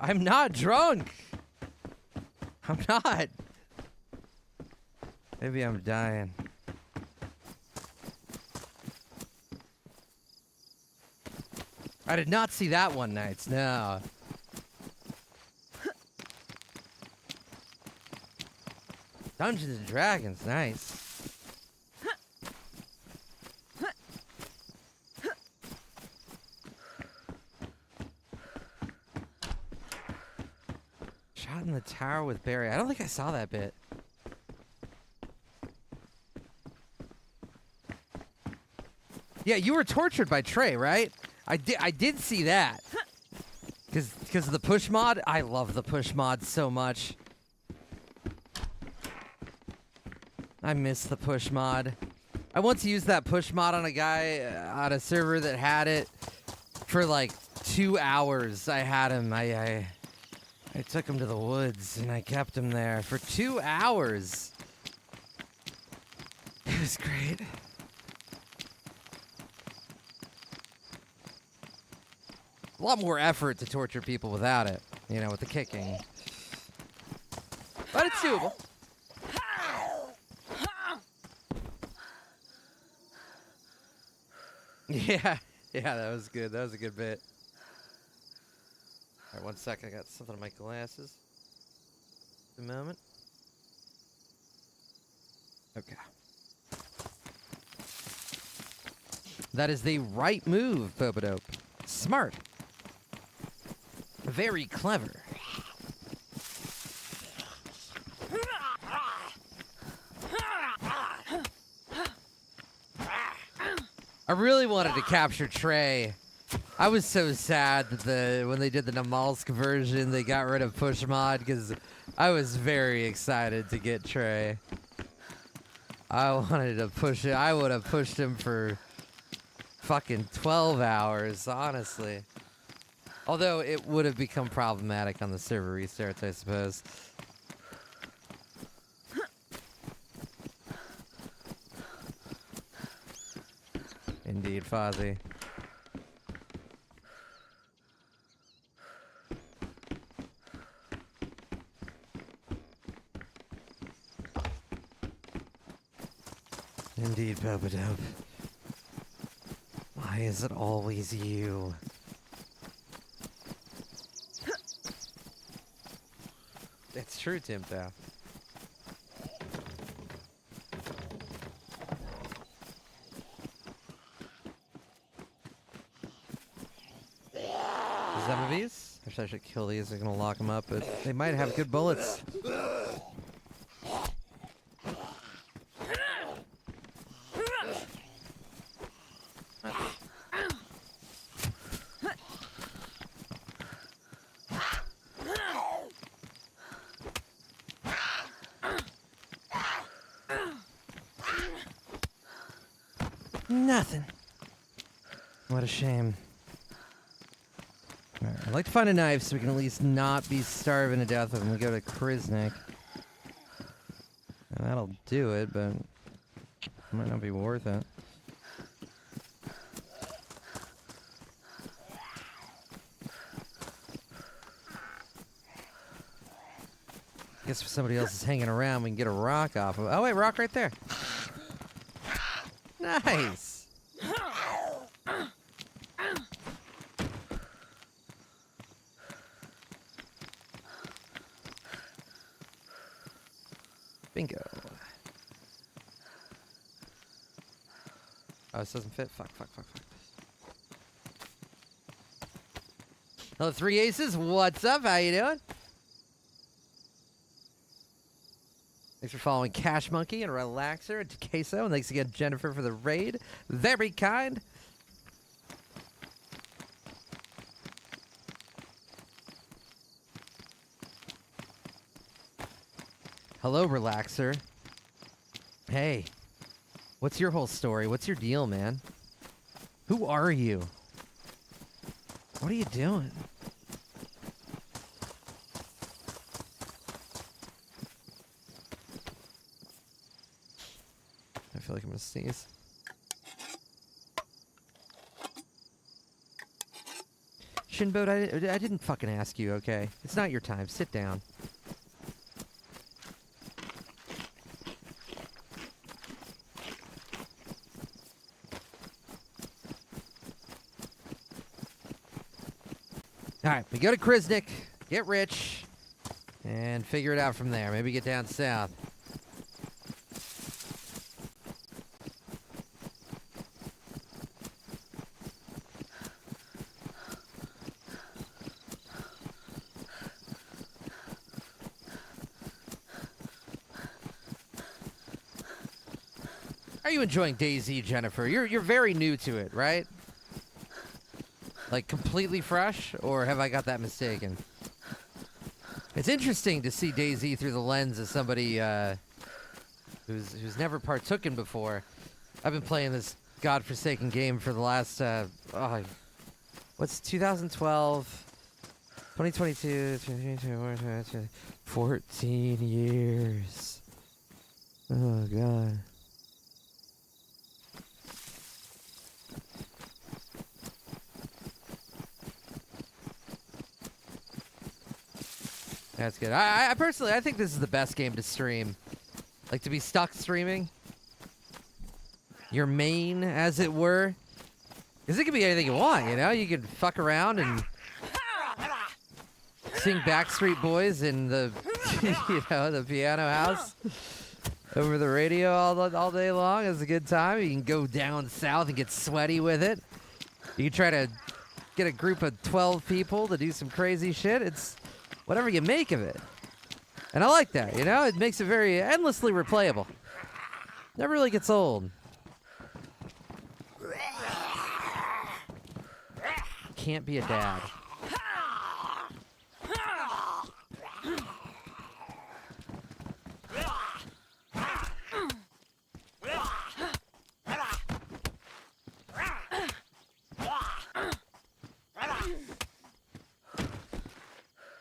I'm not drunk. I'm not. Maybe I'm dying. I did not see that one, Knights. No. Dungeons and Dragons, nice. Shot in the tower with Barry. I don't think I saw that bit. Yeah, you were tortured by Trey, right? I did see that. Because of the push mod. I love the push mod so much. I miss the push mod. I once used that push mod on a guy on a server that had it for like 2 hours. I had him. I took him to the woods and I kept him there for 2 hours. It was great. A lot more effort to torture people without it, you know, with the kicking. But it's doable. Yeah, that was good. That was a good bit. All right, 1 second. I got something on my glasses. A moment. Okay. That is the right move, Popodope. Smart. Very clever. I really wanted to capture Trey. I was so sad that when they did the Namalsk version, they got rid of push mod because I was very excited to get Trey. I wanted to push it. I would have pushed him for fucking 12 hours, honestly. Although it would have become problematic on the server restarts, I suppose. Indeed, Fozzie. Indeed, Popodope. Why is it always you? It's true, Timto. Some of these? Actually, I should kill these. They're gonna lock them up, but they might have good bullets. Nothing. What a shame. Right, I'd like to find a knife so we can at least not be starving to death when we go to Kriznik. And that'll do it, but it might not be worth it. I guess if somebody else is hanging around, we can get a rock off of. Oh wait, rock right there. Nice. Bingo. Oh, this doesn't fit? Fuck. Hello, 3 Aces. What's up? How you doing? Thanks for following Cash Monkey and Relaxer and Queso. And thanks again, Jennifer, for the raid. Very kind. Hello, Relaxer. Hey. What's your whole story? What's your deal, man? Who are you? What are you doing? I feel like I'm gonna sneeze. Shinboat, I didn't fucking ask you, okay? It's not your time. Sit down. Alright, we go to Krisnik, get rich, and figure it out from there. Maybe get down south. Are you enjoying DayZ, Jennifer? You're very new to it, right? Like completely fresh, or have I got that mistaken? It's interesting to see DayZ through the lens of somebody who's never partooken before. I've been playing this godforsaken game for the last what's 2012, 2022, 14 years. Oh god. That's good. I personally, I think this is the best game to stream. Like, to be stuck streaming. Your main, as it were. Because it could be anything you want, you know? You could fuck around and sing Backstreet Boys in the, you know, the piano house over the radio all day long. It's a good time. You can go down south and get sweaty with it. You can try to get a group of 12 people to do some crazy shit. It's whatever you make of it. And I like that, you know? It makes it very endlessly replayable. Never really gets old. Can't be a dad.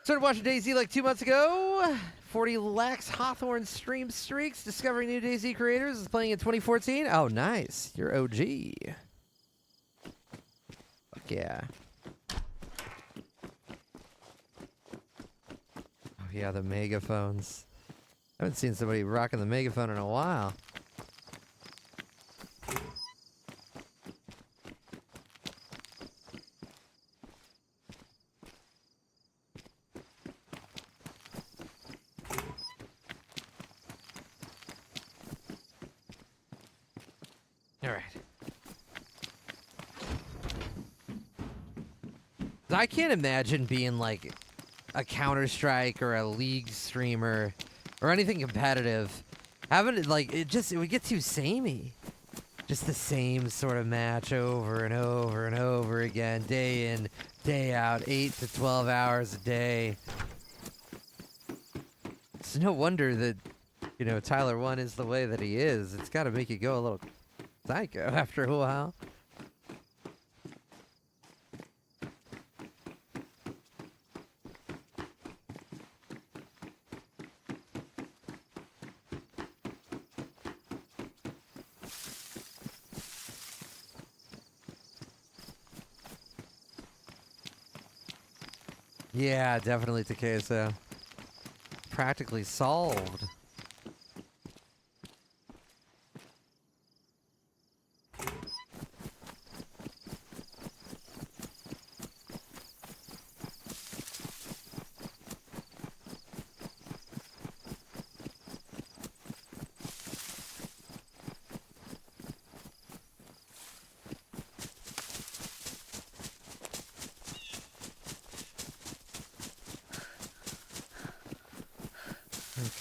Started watching DayZ like 2 months ago. 40 lax Hawthorne stream streaks. Discovering new DayZ creators. Is playing in 2014. Oh, nice. You're OG. Fuck yeah. Oh, yeah, the megaphones. I haven't seen somebody rocking the megaphone in a while. I can't imagine being like a Counter-Strike or a League streamer or anything competitive. Having it like it would get too samey. Just the same sort of match over and over and over again, day in, day out, 8 to 12 hours a day. It's no wonder that, you know, Tyler 1 is the way that he is. It's got to make you go a little psycho after a while. Yeah, definitely Takesa. Practically solved.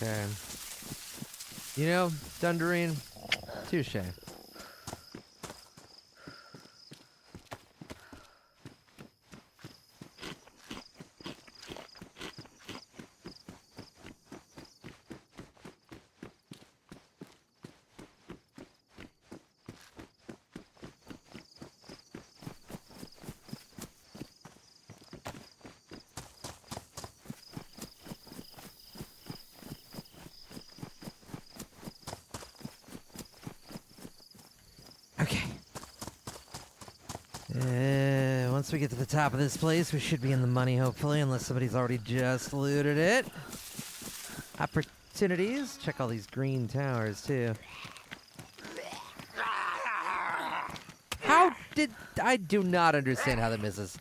Okay. You know, Dundurine, touche. once we get to the top of this place, we should be in the money, hopefully, unless somebody's already just looted it. Opportunities. Check all these green towers, too. How did... I do not understand how that misses.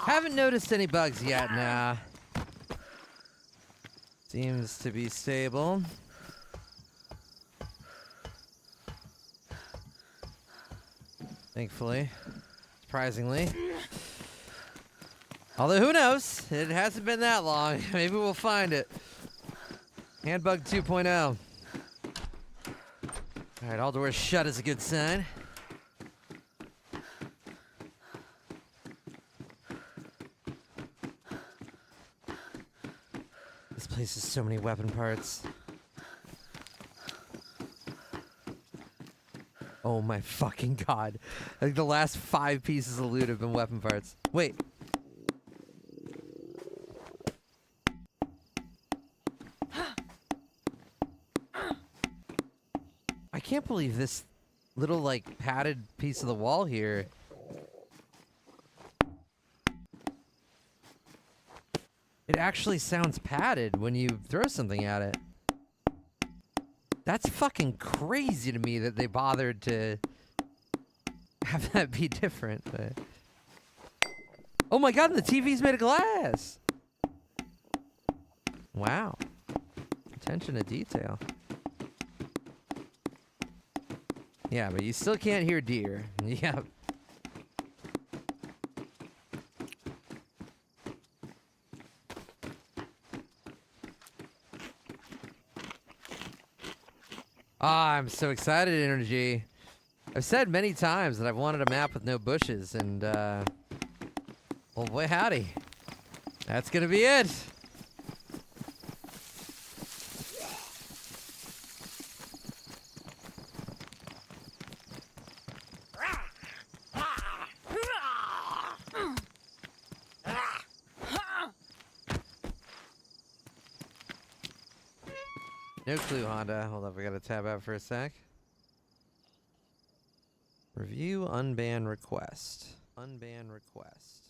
Haven't noticed any bugs yet, nah. Seems to be stable. Thankfully. Surprisingly. Although, who knows? It hasn't been that long. Maybe we'll find it. Handbug 2.0. Alright, all doors shut is a good sign. This place has so many weapon parts. Oh my fucking god. I think the last 5 pieces of loot have been weapon parts. Wait. I can't believe this little, like, padded piece of the wall here. It actually sounds padded when you throw something at it. That's fucking crazy to me that they bothered to have that be different. But... oh my god, the TV's made of glass! Wow. Attention to detail. Yeah, but you still can't hear deer. Yep. Ah, I'm so excited, Energy. I've said many times that I've wanted a map with no bushes, and, well, boy, howdy. That's gonna be it. No clue, Honda. Hold up, we gotta tab out for a sec. Review unban request. Unban request.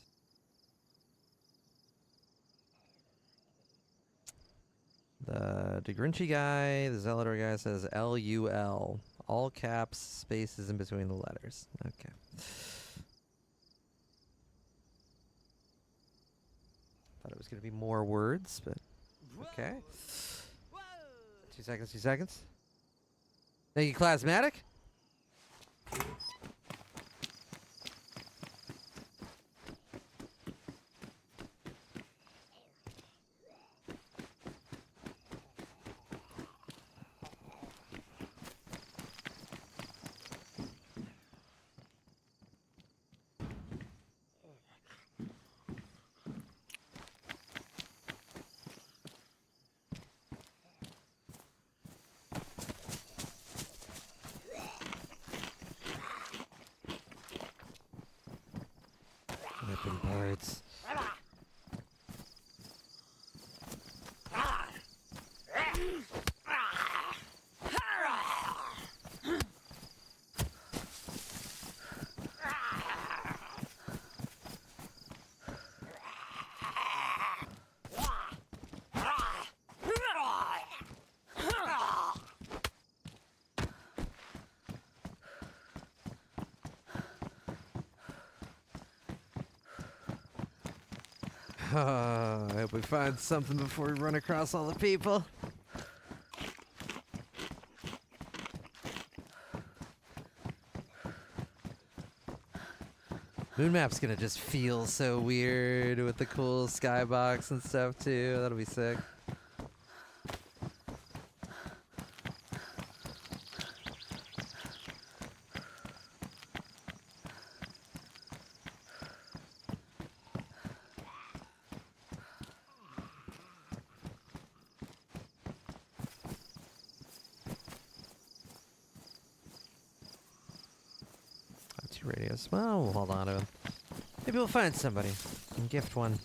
The DeGrinchy guy, the Zealotr guy says LUL. All caps, spaces in between the letters. Okay. Thought it was gonna be more words, but okay. 2 seconds, 2 seconds. Thank you, Classmatic. Weapon parts. I hope we find something before we run across all the people. Moon map's gonna just feel so weird with the cool skybox and stuff too. That'll be sick. Radios. Well, we'll hold on to them. Maybe we'll find somebody and gift one.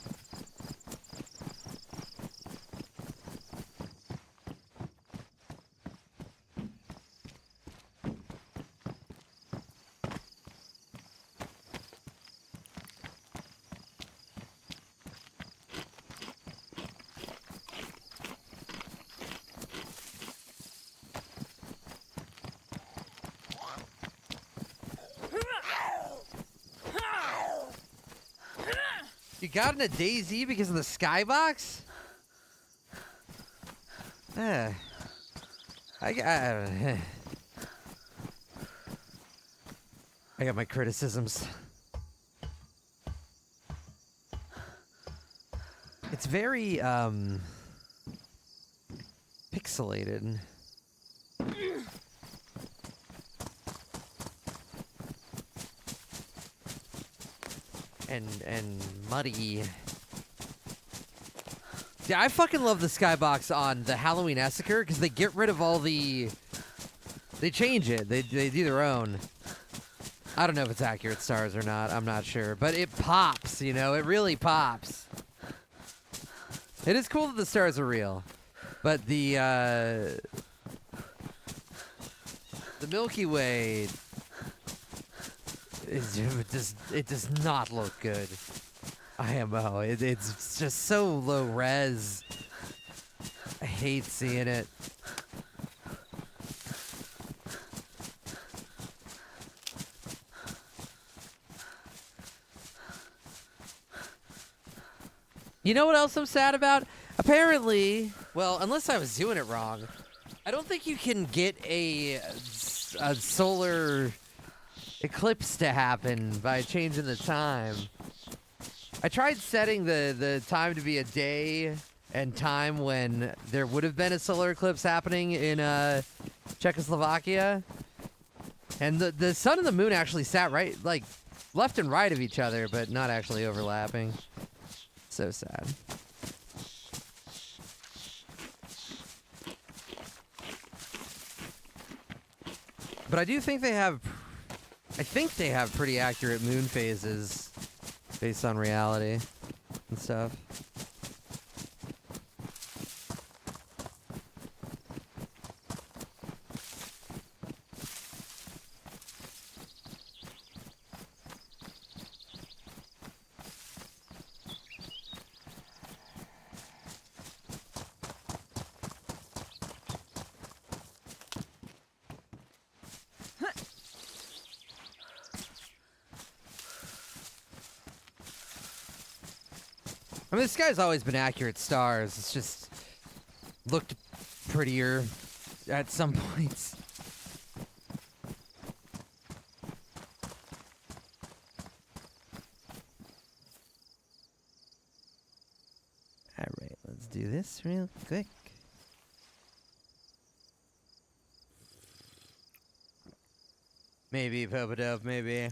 You got in a DayZ because of the skybox? I got my criticisms. It's very pixelated. And muddy. Yeah, I fucking love the skybox on the Halloween Essacher because they get rid of all the... They change it. They do their own. I don't know if it's accurate stars or not. I'm not sure. But it pops, you know? It really pops. It is cool that the stars are real. But the Milky Way... It does not look good. IMO. It's just so low res. I hate seeing it. You know what else I'm sad about? Apparently, well, unless I was doing it wrong, I don't think you can get a solar eclipse to happen by changing the time. I tried setting the time to be a day and time when there would have been a solar eclipse happening in Czechoslovakia, and the sun and the moon actually sat right, like, left and right of each other, but not actually overlapping. So sad. But I do think they have... I think they have pretty accurate moon phases based on reality and stuff. I mean, this guy's always been accurate stars. It's just looked prettier at some points. All right, let's do this real quick. Maybe, Popadove, maybe.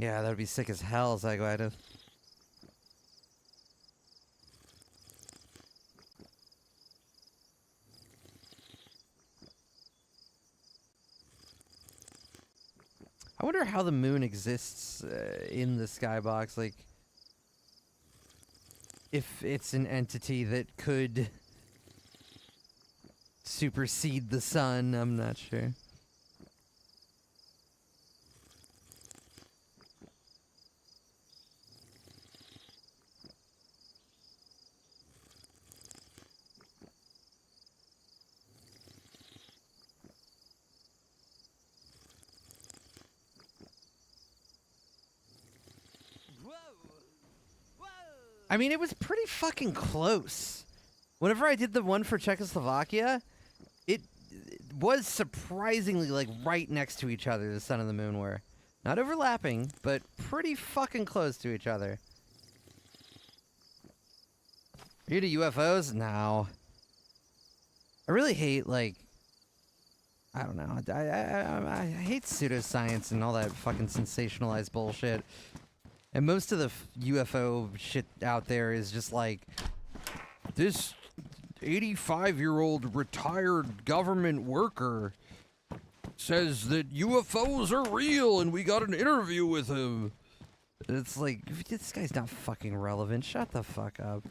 Yeah, that would be sick as hell, Zygoida. I wonder how the moon exists in the skybox. Like, if it's an entity that could supersede the sun, I'm not sure. I mean, it was pretty fucking close. Whenever I did the one for Czechoslovakia, it was surprisingly like right next to each other, the sun and the moon were. Not overlapping, but pretty fucking close to each other. Are you into UFOs? No. I really hate, like, I don't know. I hate pseudoscience and all that fucking sensationalized bullshit. And most of the UFO shit out there is just like, this 85-year-old retired government worker says that UFOs are real and we got an interview with him. It's like, this guy's not fucking relevant. Shut the fuck up.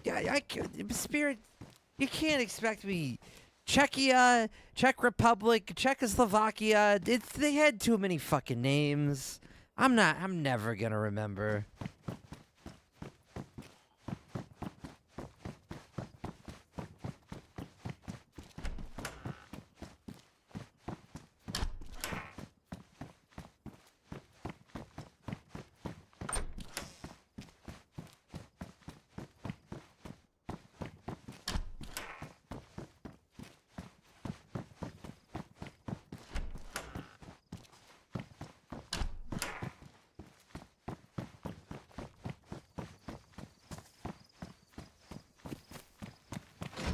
Yeah, Spirit, you can't expect me. Czechia, Czech Republic, Czechoslovakia, they had too many fucking names. I'm never gonna remember.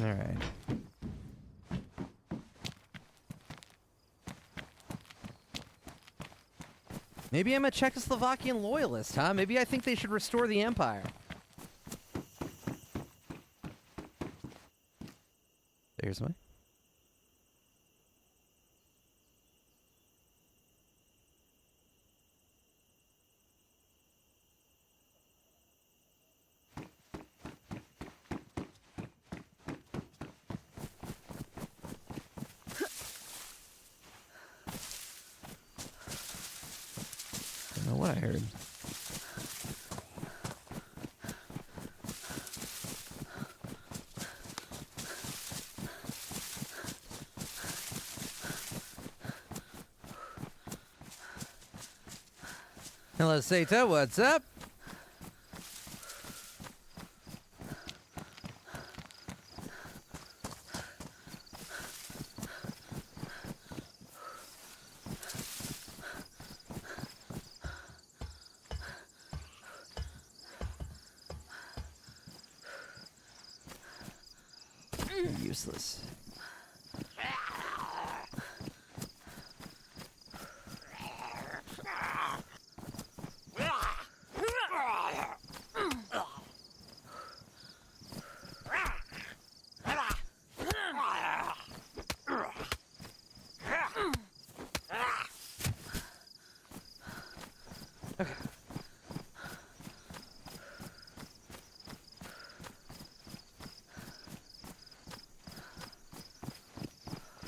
All right. Maybe I'm a Czechoslovakian loyalist, huh? Maybe I think they should restore the empire. There's my... What I heard. Hello, Sata. What's up? Useless.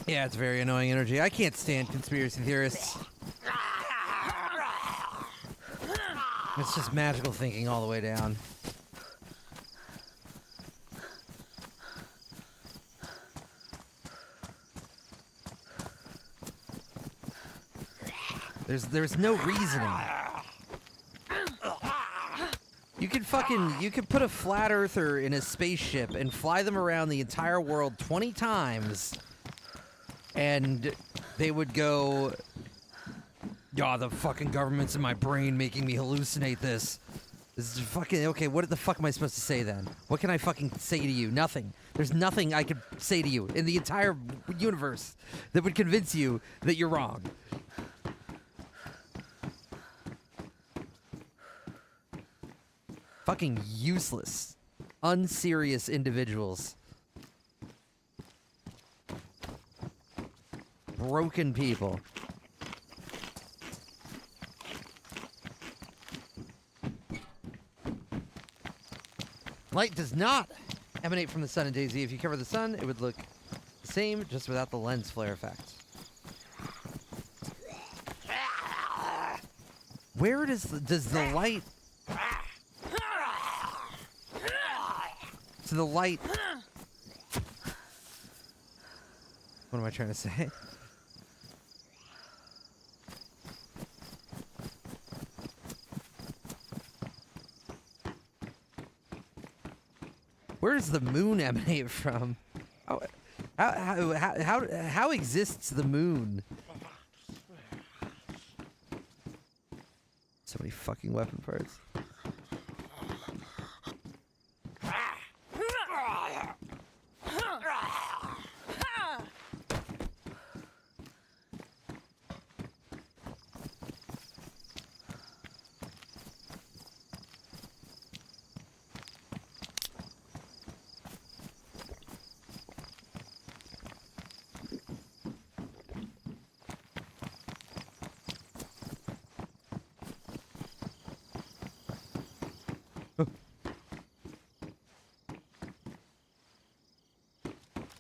Yeah, it's very annoying energy. I can't stand conspiracy theorists. It's just magical thinking all the way down. There's no reasoning. You could put a flat earther in a spaceship and fly them around the entire world 20 times. And they would go, "Yeah, the fucking government's in my brain making me hallucinate this. This is fucking, okay, what the fuck am I supposed to say then? What can I fucking say to you? Nothing. There's nothing I could say to you in the entire universe that would convince you that you're wrong." Fucking useless, unserious individuals. Broken people. Light does not emanate from the sun in DayZ. If you cover the sun, it would look the same, just without the lens flare effect. Where does the light... So the light... What am I trying to say? does the moon emanate from? Oh, how exists the moon? So many fucking weapon parts.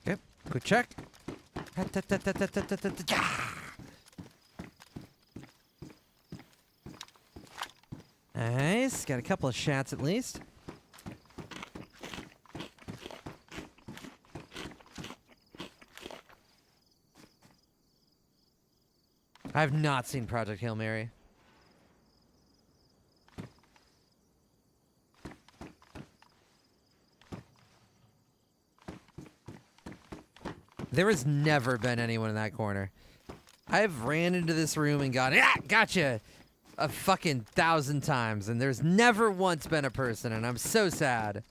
Okay, quick check. Nice, got a couple of shots at least. I've not seen Project Hail Mary. There has never been anyone in that corner. I've ran into this room and gone, gotcha, a fucking 1,000 times, and there's never once been a person, and I'm so sad.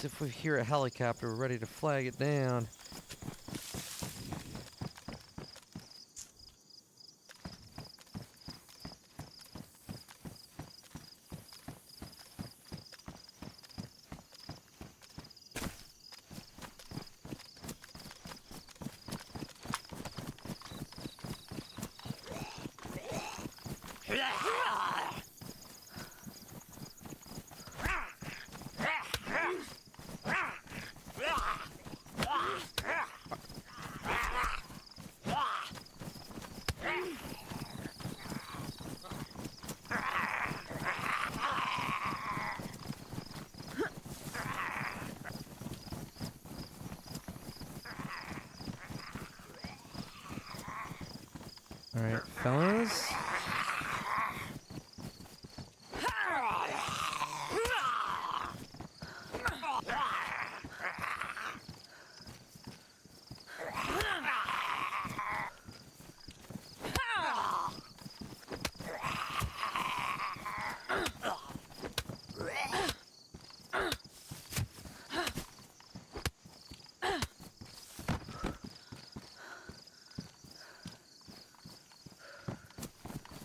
If we hear a helicopter, we're ready to flag it down. All right, fellas.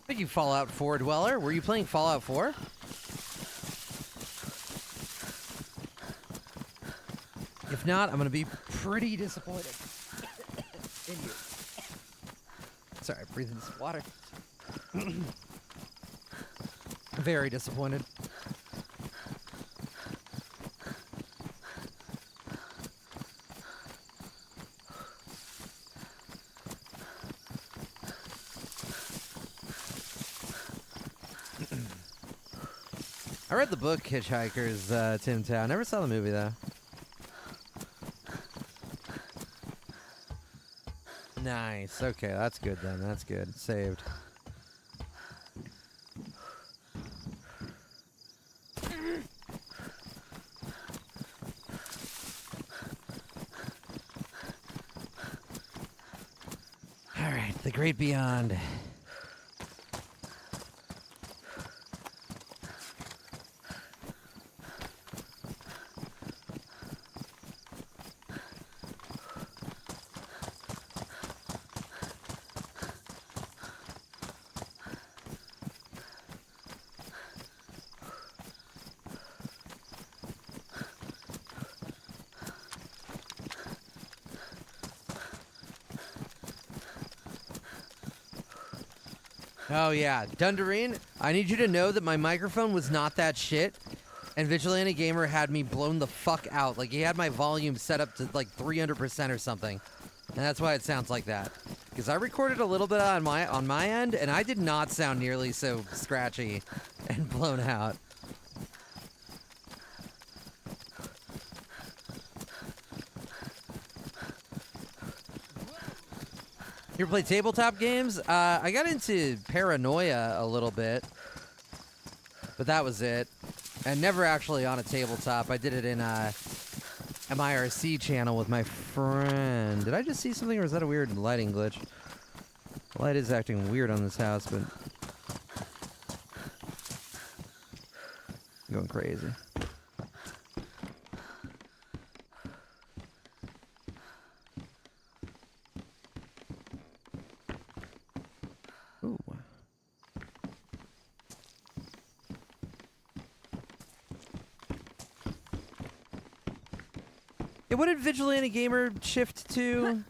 Thank you, Fallout 4 dweller. Were you playing Fallout 4? If not, I'm gonna be pretty disappointed in you. Sorry, breathing some water. Very disappointed. I read the book Hitchhiker's Toontown. Never saw the movie though. Nice. Okay, that's good then. That's good. Saved. All right, the great beyond. Oh yeah, Dundarine, I need you to know that my microphone was not that shit, and Vigilante Gamer had me blown the fuck out. Like, he had my volume set up to like 300% or something, and that's why it sounds like that. because I recorded a little bit on my end, and I did not sound nearly so scratchy and blown out. You ever play tabletop games? I got into Paranoia a little bit, but that was it. And never actually on a tabletop. I did it in MIRC channel with my friend. Did I just see something, or is that a weird lighting glitch? The light is acting weird on this house, but I'm going crazy. Ooh. Yeah, what did Vigilante Gamer shift to?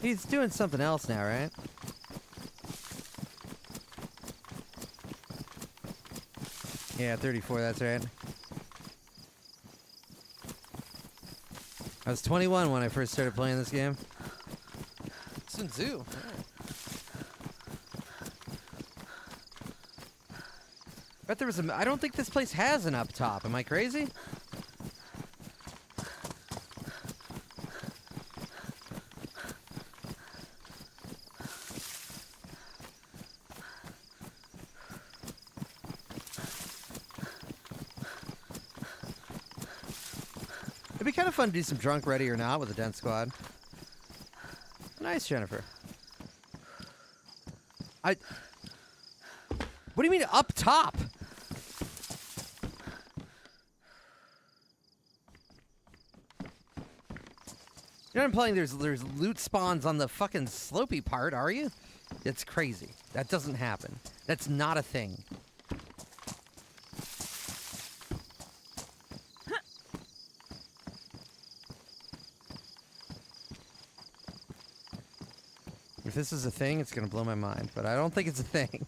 He's doing something else now, right? Yeah, 34, that's right. I was 21 when I first started playing this game. Sun Tzu. Bet there was I don't think this place has an up top. Am I crazy? It'd be kind of fun to do some drunk ready or not with a dent squad. Nice, Jennifer. What do you mean up top? You're not implying there's loot spawns on the fucking slopey part, are you? It's crazy. That doesn't happen. That's not a thing. If this is a thing, it's gonna blow my mind, but I don't think it's a thing.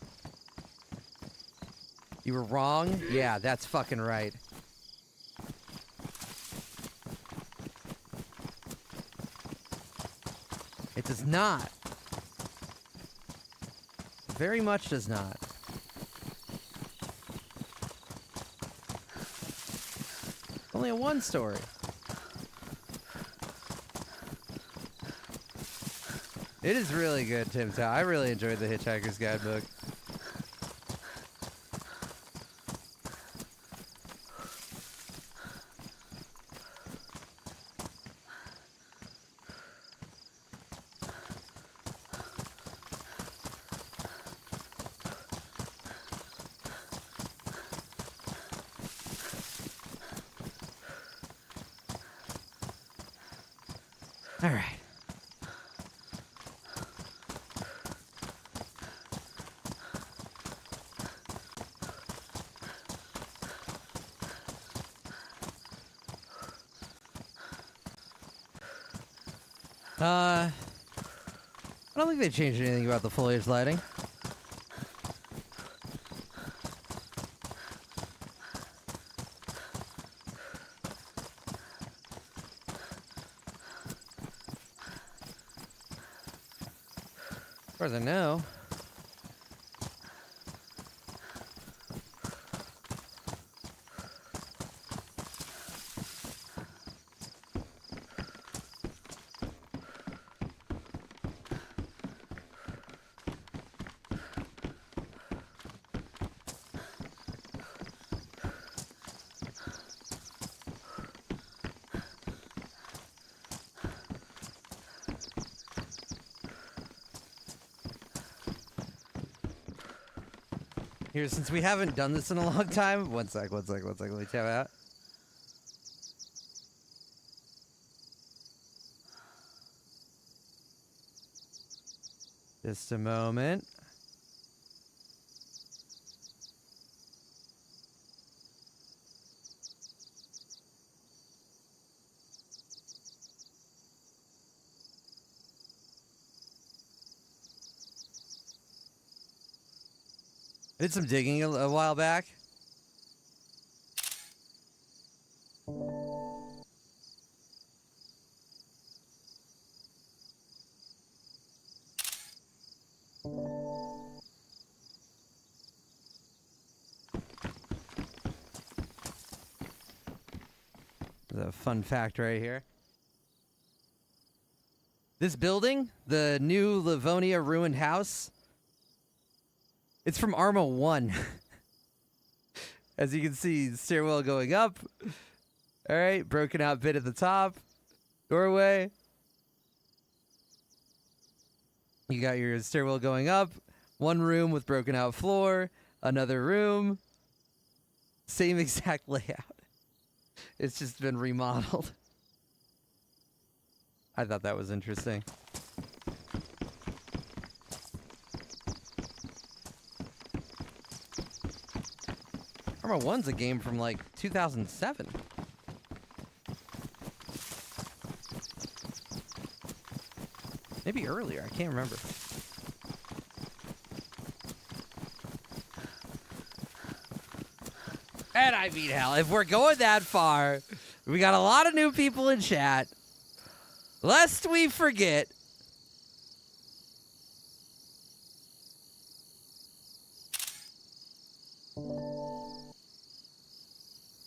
You were wrong? Yeah, that's fucking right. It does not. Very much does not. Only a one story. It is really good, Tim Tao. I really enjoyed the Hitchhiker's Guidebook. All right. I don't think they changed anything about the foliage lighting. As far as I know. Here, since we haven't done this in a long time, one sec, let me tab out. Just a moment. I did some digging a while back. There's a fun fact right here. This building, the new Livonia ruined house, it's from Arma 1. As you can see, stairwell going up. All right, broken out bit at the top. Doorway. You got your stairwell going up. One room with broken out floor. Another room. Same exact layout. It's just been remodeled. I thought that was interesting. Arma 1's a game from like 2007. Maybe earlier, I can't remember. And I mean, hell, if we're going that far, we got a lot of new people in chat. Lest we forget.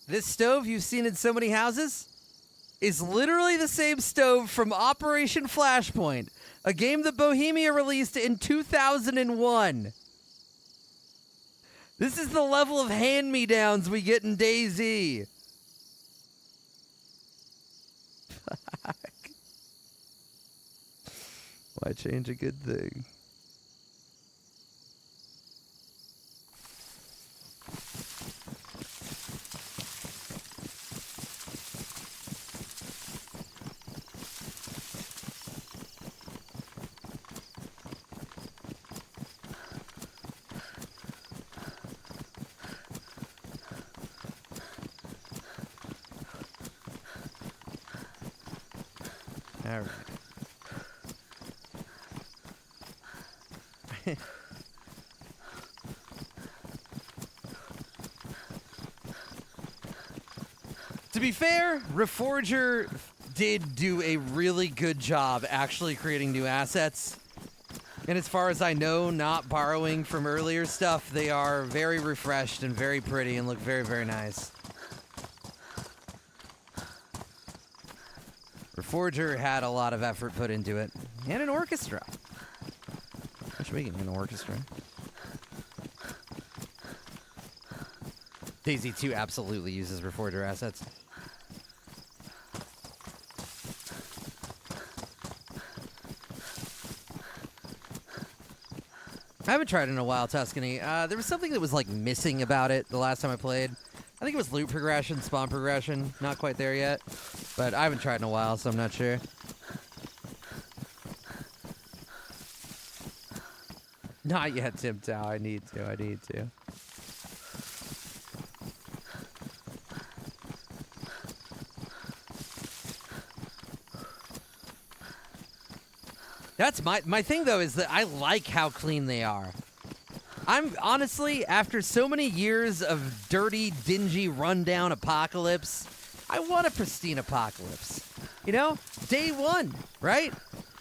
This stove you've seen in so many houses is literally the same stove from Operation Flashpoint, a game that Bohemia released in 2001. This is the level of hand-me-downs we get in DayZ. Fuck. Why change a good thing? All right. To be fair, Reforger did do a really good job actually creating new assets. And as far as I know, not borrowing from earlier stuff, they are very refreshed and very pretty and look very, very nice. Reforger had a lot of effort put into it. And an orchestra. I should make it an orchestra. DayZ 2 absolutely uses Reforger assets. I haven't tried it in a while, Tuscany. There was something that was like missing about it the last time I played. I think it was loot progression, spawn progression. Not quite there yet. But I haven't tried in a while, so I'm not sure. Not yet, Tim Tao. I need to. That's my thing, though, is that I like how clean they are. I'm honestly, after so many years of dirty, dingy, rundown apocalypse, I want a pristine apocalypse. You know? Day one, right?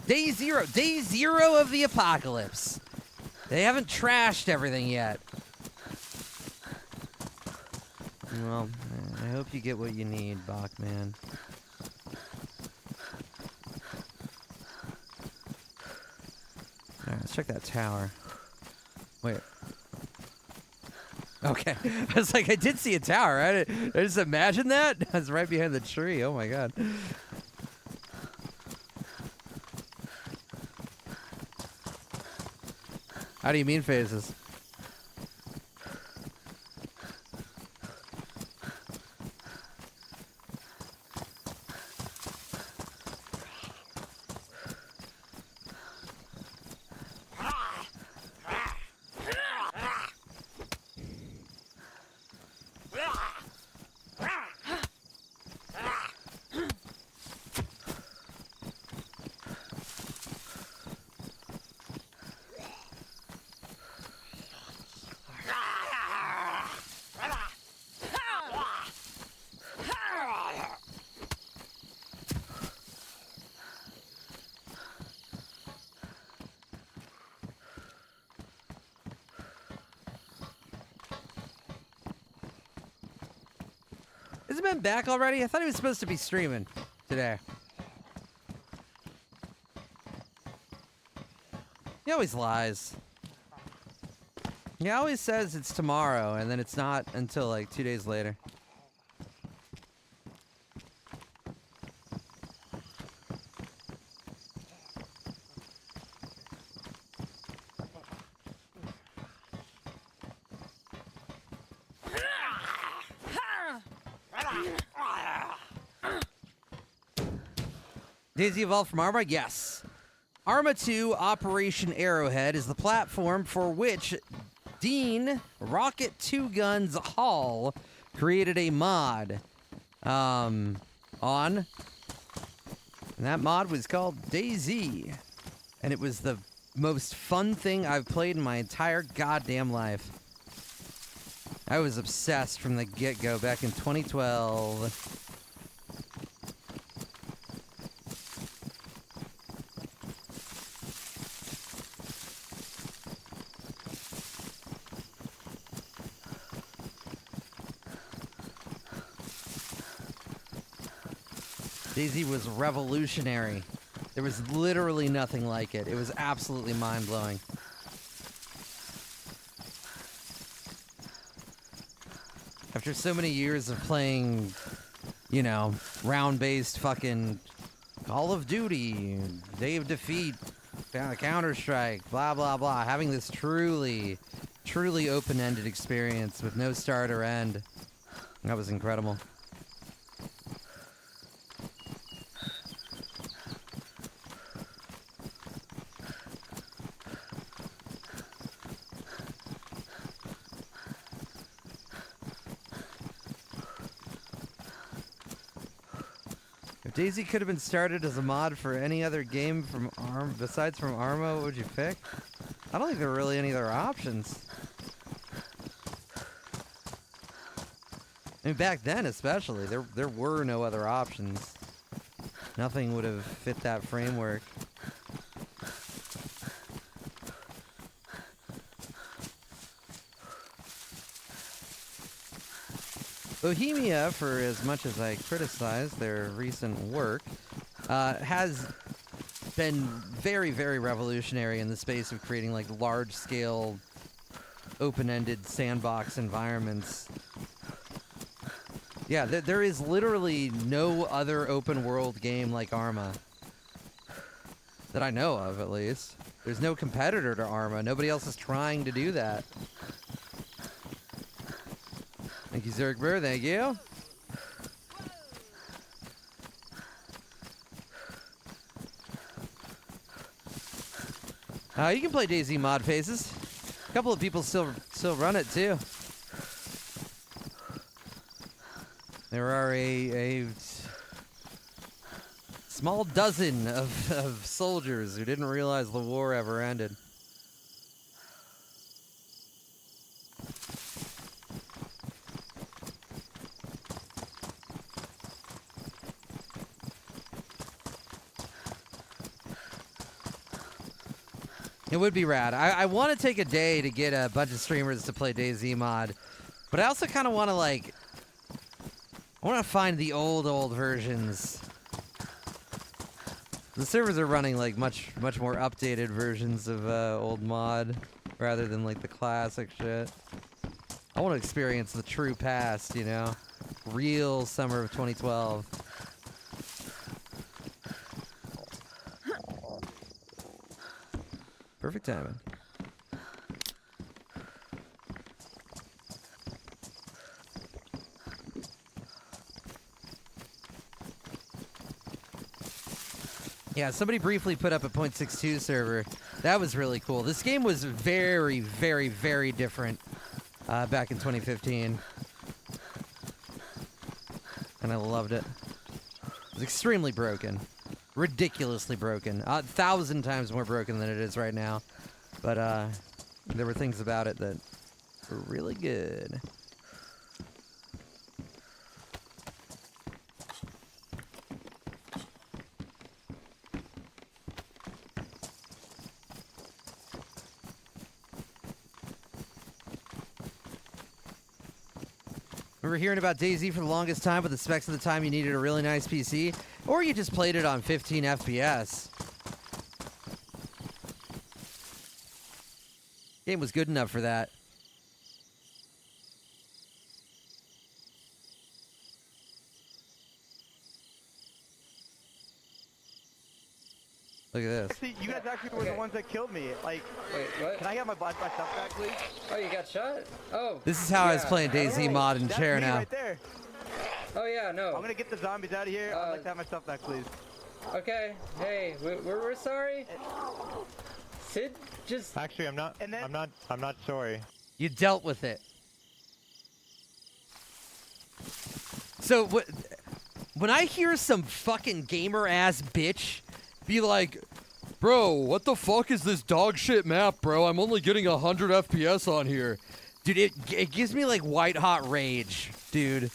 Day zero. Day zero of the apocalypse. They haven't trashed everything yet. Well, I hope you get what you need, Bachman. Alright, let's check that tower. Wait. Okay. I was like, I did see a tower, right? I just imagined that. I was right behind the tree. Oh my god. How do you mean phases? Has Ben back already? I thought he was supposed to be streaming today. He always lies. He always says it's tomorrow, and then it's not until like 2 days later. Daisy evolved from Arma? Yes. Arma 2 Operation Arrowhead is the platform for which Dean Rocket 2 Guns Hall created a mod on. And that mod was called DayZ. And it was the most fun thing I've played in my entire goddamn life. I was obsessed from the get-go back in 2012. DayZ was revolutionary. There was literally nothing like it. It was absolutely mind-blowing. After so many years of playing, you know, round-based fucking Call of Duty, Day of Defeat, Counter-Strike, blah, blah, blah, having this truly open-ended experience with no start or end, that was incredible. DayZ could have been started as a mod for any other game from besides from Arma. What would you pick? I don't think there were really any other options. I mean, back then especially, there were no other options. Nothing would have fit that framework. Bohemia, for as much as I criticize their recent work, has been very, very revolutionary in the space of creating like large-scale, open-ended sandbox environments. Yeah, there is literally no other open-world game like Arma. That I know of, at least. There's no competitor to Arma. Nobody else is trying to do that. Thank you, Zerg Burr. Thank you. You can play DayZ mod phases. A couple of people still run it too. There are a small dozen of soldiers who didn't realize the war ever ended. It would be rad. I want to take a day to get a bunch of streamers to play DayZ mod, but I also kind of want to I want to find the old versions. The servers are running like much more updated versions of old mod rather than like the classic shit. I want to experience the true past, you know, real summer of 2012. Perfect timing. Yeah, somebody briefly put up a .62 server. That was really cool. This game was very, very, very different back in 2015. And I loved it. It was extremely broken. Ridiculously broken. 1,000 times more broken than it is right now. But there were things about it that were really good. Remember hearing about DayZ for the longest time, but the specs of the time you needed a really nice PC? Or you just played it on 15 FPS. Game was good enough for that. Look at this. See, you guys actually were the ones that killed me. Like, wait, what? Can I get my stuff back, please? Oh, you got shot? Oh. This is how I was playing DayZ mod in chair now. Right there. Oh yeah, no. I'm gonna get the zombies out of here. I'd like to have my stuff back, please. Okay. Hey, we're sorry. Sid, just. Actually, I'm not. I'm not sorry. You dealt with it. So when I hear some fucking gamer ass bitch be like, bro, what the fuck is this dog shit map, bro? I'm only getting 100 FPS on here. Dude, it gives me like white hot rage, dude.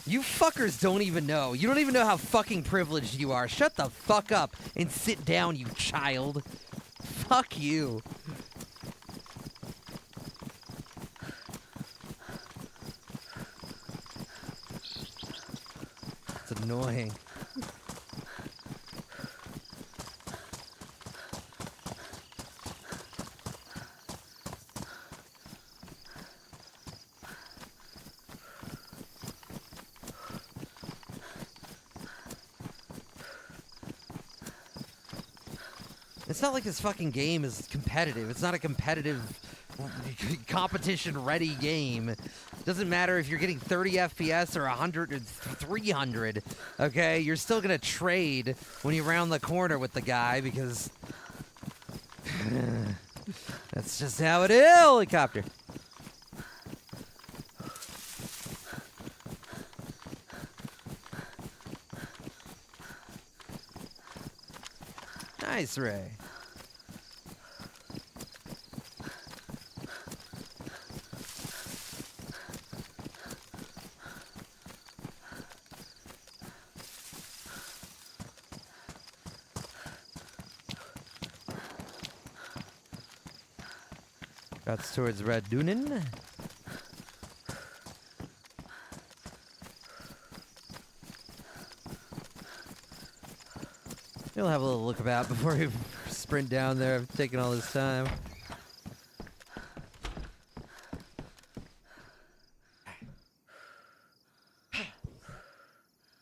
You fuckers don't even know. You don't even know how fucking privileged you are. Shut the fuck up and sit down, you child. Fuck you. It's annoying. It's not like this fucking game is competitive. It's not a competitive, competition-ready game. It doesn't matter if you're getting 30 FPS or 100 or 300, okay? You're still gonna trade when you round the corner with the guy because that's just how it is, helicopter. Nice, Ray. That's towards Red Dunin. We'll have a little look about before we sprint down there. I've taken all this time.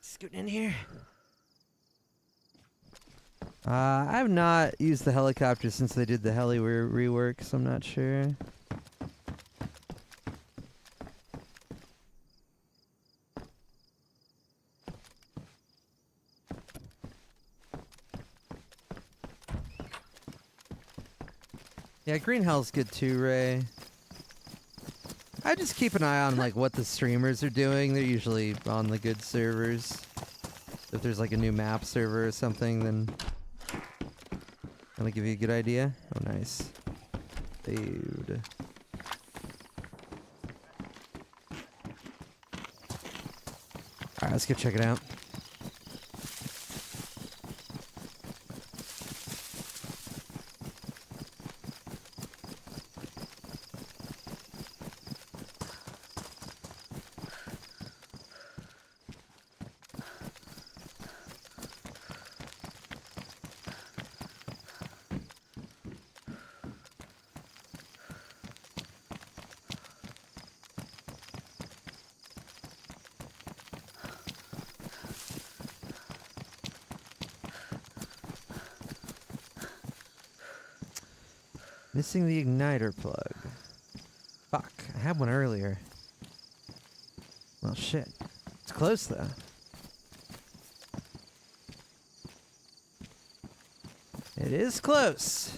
Scooting in here. I've not used the helicopter since they did the heli rework, so I'm not sure. Yeah, Green Hell's good too, Ray. I just keep an eye on like what the streamers are doing. They're usually on the good servers. If there's like a new map server or something, then that'll give you a good idea. Oh, nice. Dude. Alright, let's go check it out. Missing the igniter plug. Fuck, I had one earlier. Well, shit. It's close, though. It is close.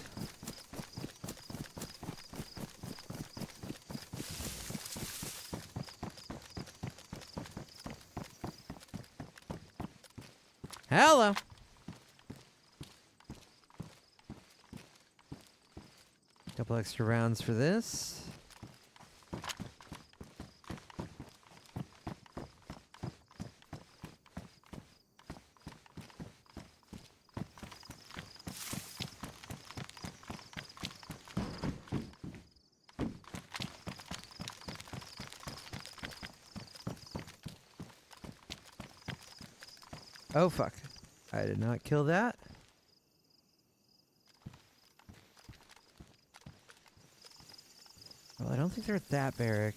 Hello. Couple extra rounds for this. Oh, fuck. I did not kill that. Well, I don't think they're at that barrack.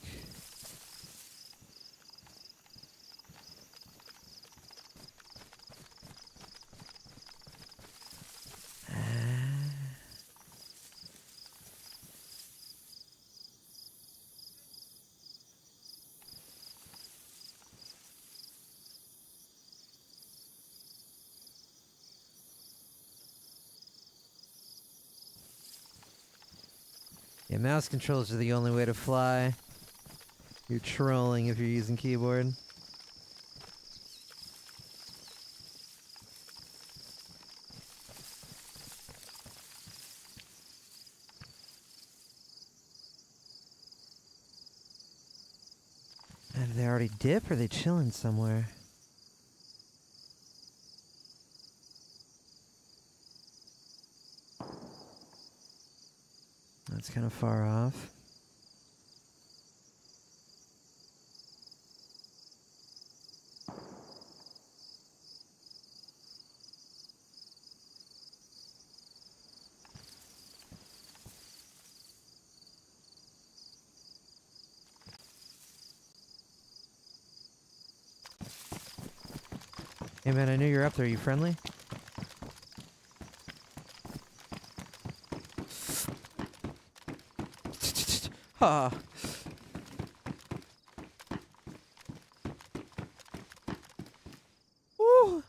Yeah, mouse controls are the only way to fly. You're trolling if you're using keyboard. And did they already dip or are they chilling somewhere? That's kind of far off. Hey man, I knew you're up there. Are you friendly? Ha! Ooh!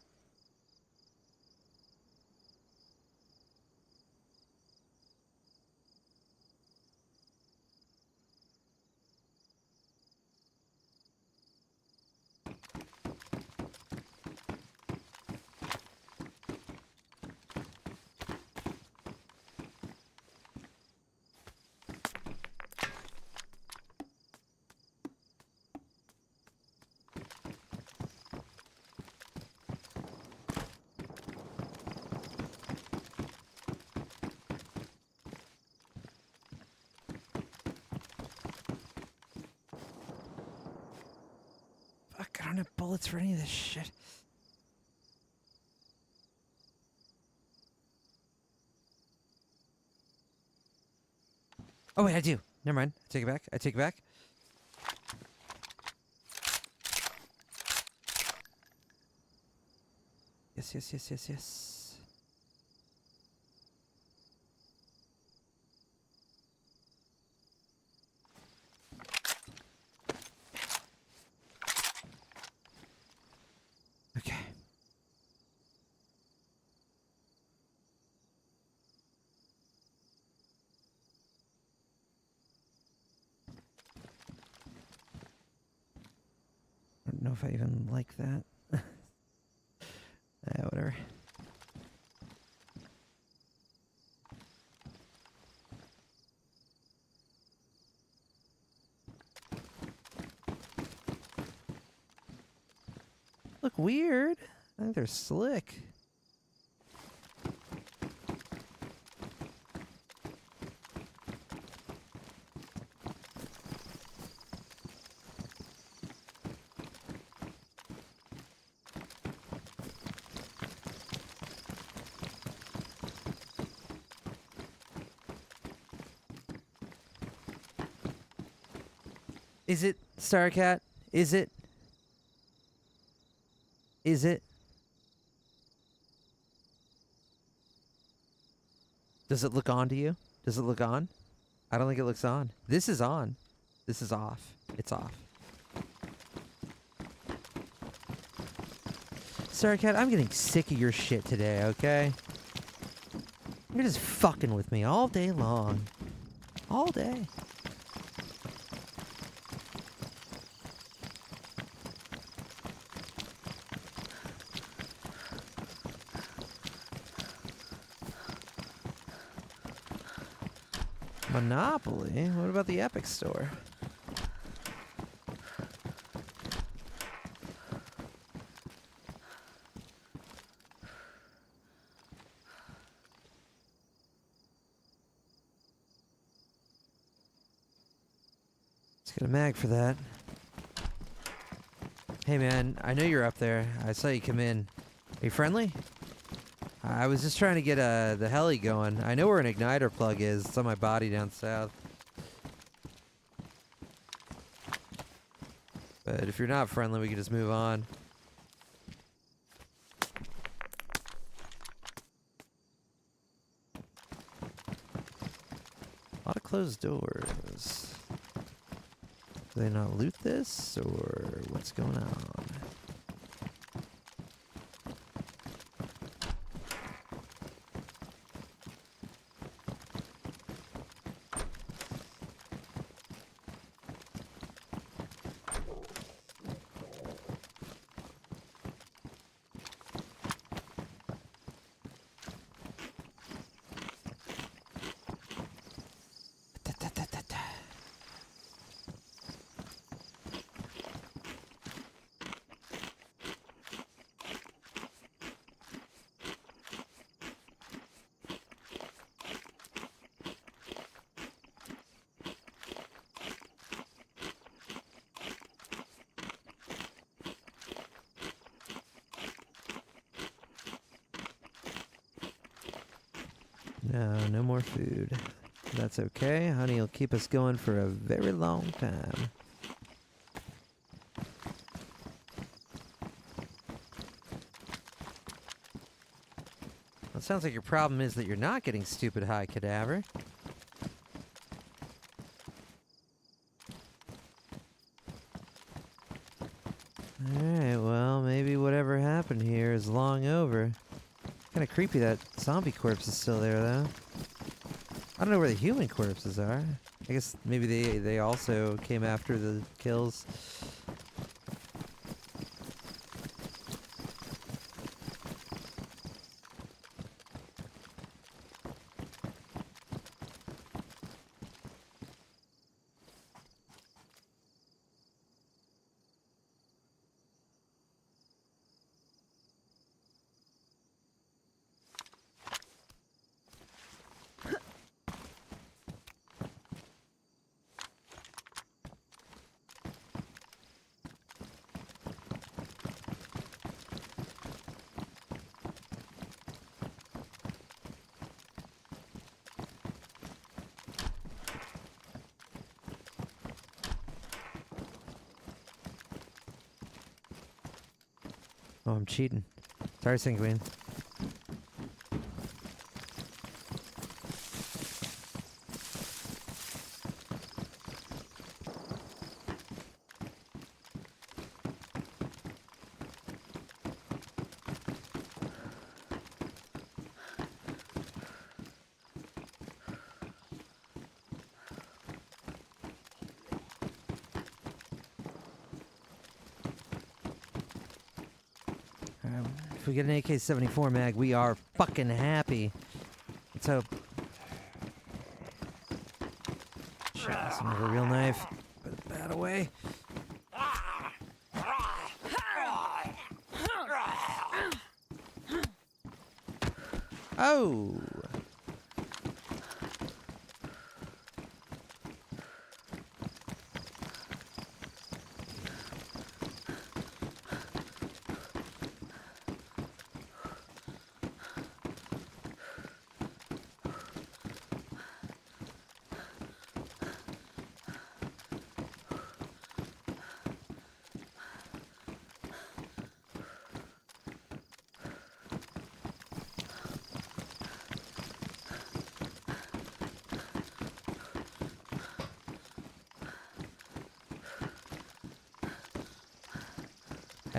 Fuck, I don't have bullets for any of this shit. Oh wait, I do. Never mind. I take it back. I take it back. Yes, yes, yes, yes, yes. Okay. I don't know if I even like that. Whatever. Look weird. I think they're slick. Is it, Starcat? Is it? Is it? Does it look on to you? Does it look on? I don't think it looks on. This is on. This is off. It's off. Starcat, I'm getting sick of your shit today, okay? You're just fucking with me all day long. All day. Monopoly? What about the Epic Store? Let's get a mag for that. Hey man, I know you're up there. I saw you come in. you friendly? I was just trying to get the heli going. I know where an igniter plug is. It's on my body down south. But if you're not friendly, we can just move on. A lot of closed doors. Do they not loot this, or what's going on? No, no more food. That's okay. Honey will keep us going for a very long time. Well, it sounds like your problem is that you're not getting stupid high, cadaver. Alright, well, maybe whatever happened here is long over. Kinda creepy that zombie corpse is still there, though. I don't know where the human corpses are. I guess maybe they also came after the kills. Oh, I'm cheating. Sorry, Sanguine. If we get an AK-74 mag, we are fucking happy. Let's hope. Shit, this one with a real knife. Put it that away. Oh!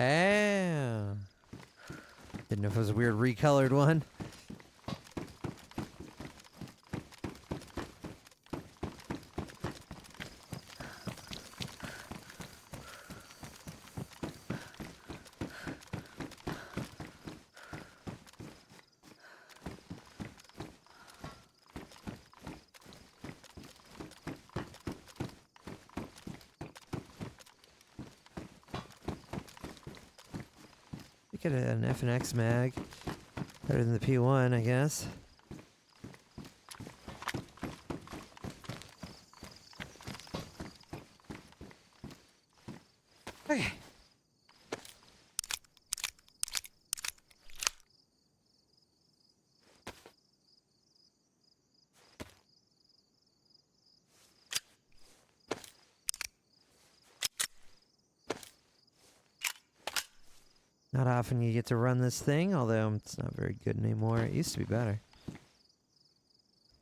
Oh. Didn't know if it was a weird recolored one. Get an F and X mag. Better than the P1, I guess. Okay. Not often you get to run this thing, although it's not very good anymore. It used to be better.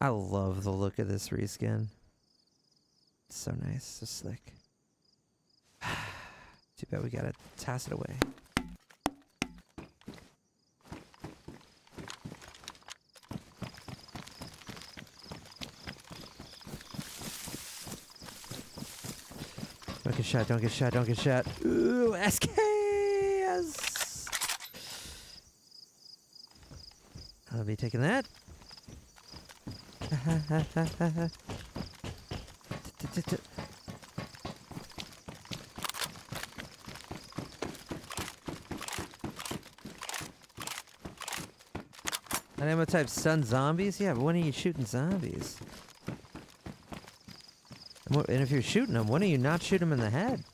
I love the look of this reskin. It's so nice, so slick. Too bad we gotta toss it away. Don't get shot, don't get shot, don't get shot. Ooh, SK! Yes! I'll be taking that. An ammo type stun zombies? Yeah, but when are you shooting zombies? And if you're shooting them, when are you not shooting them in the head?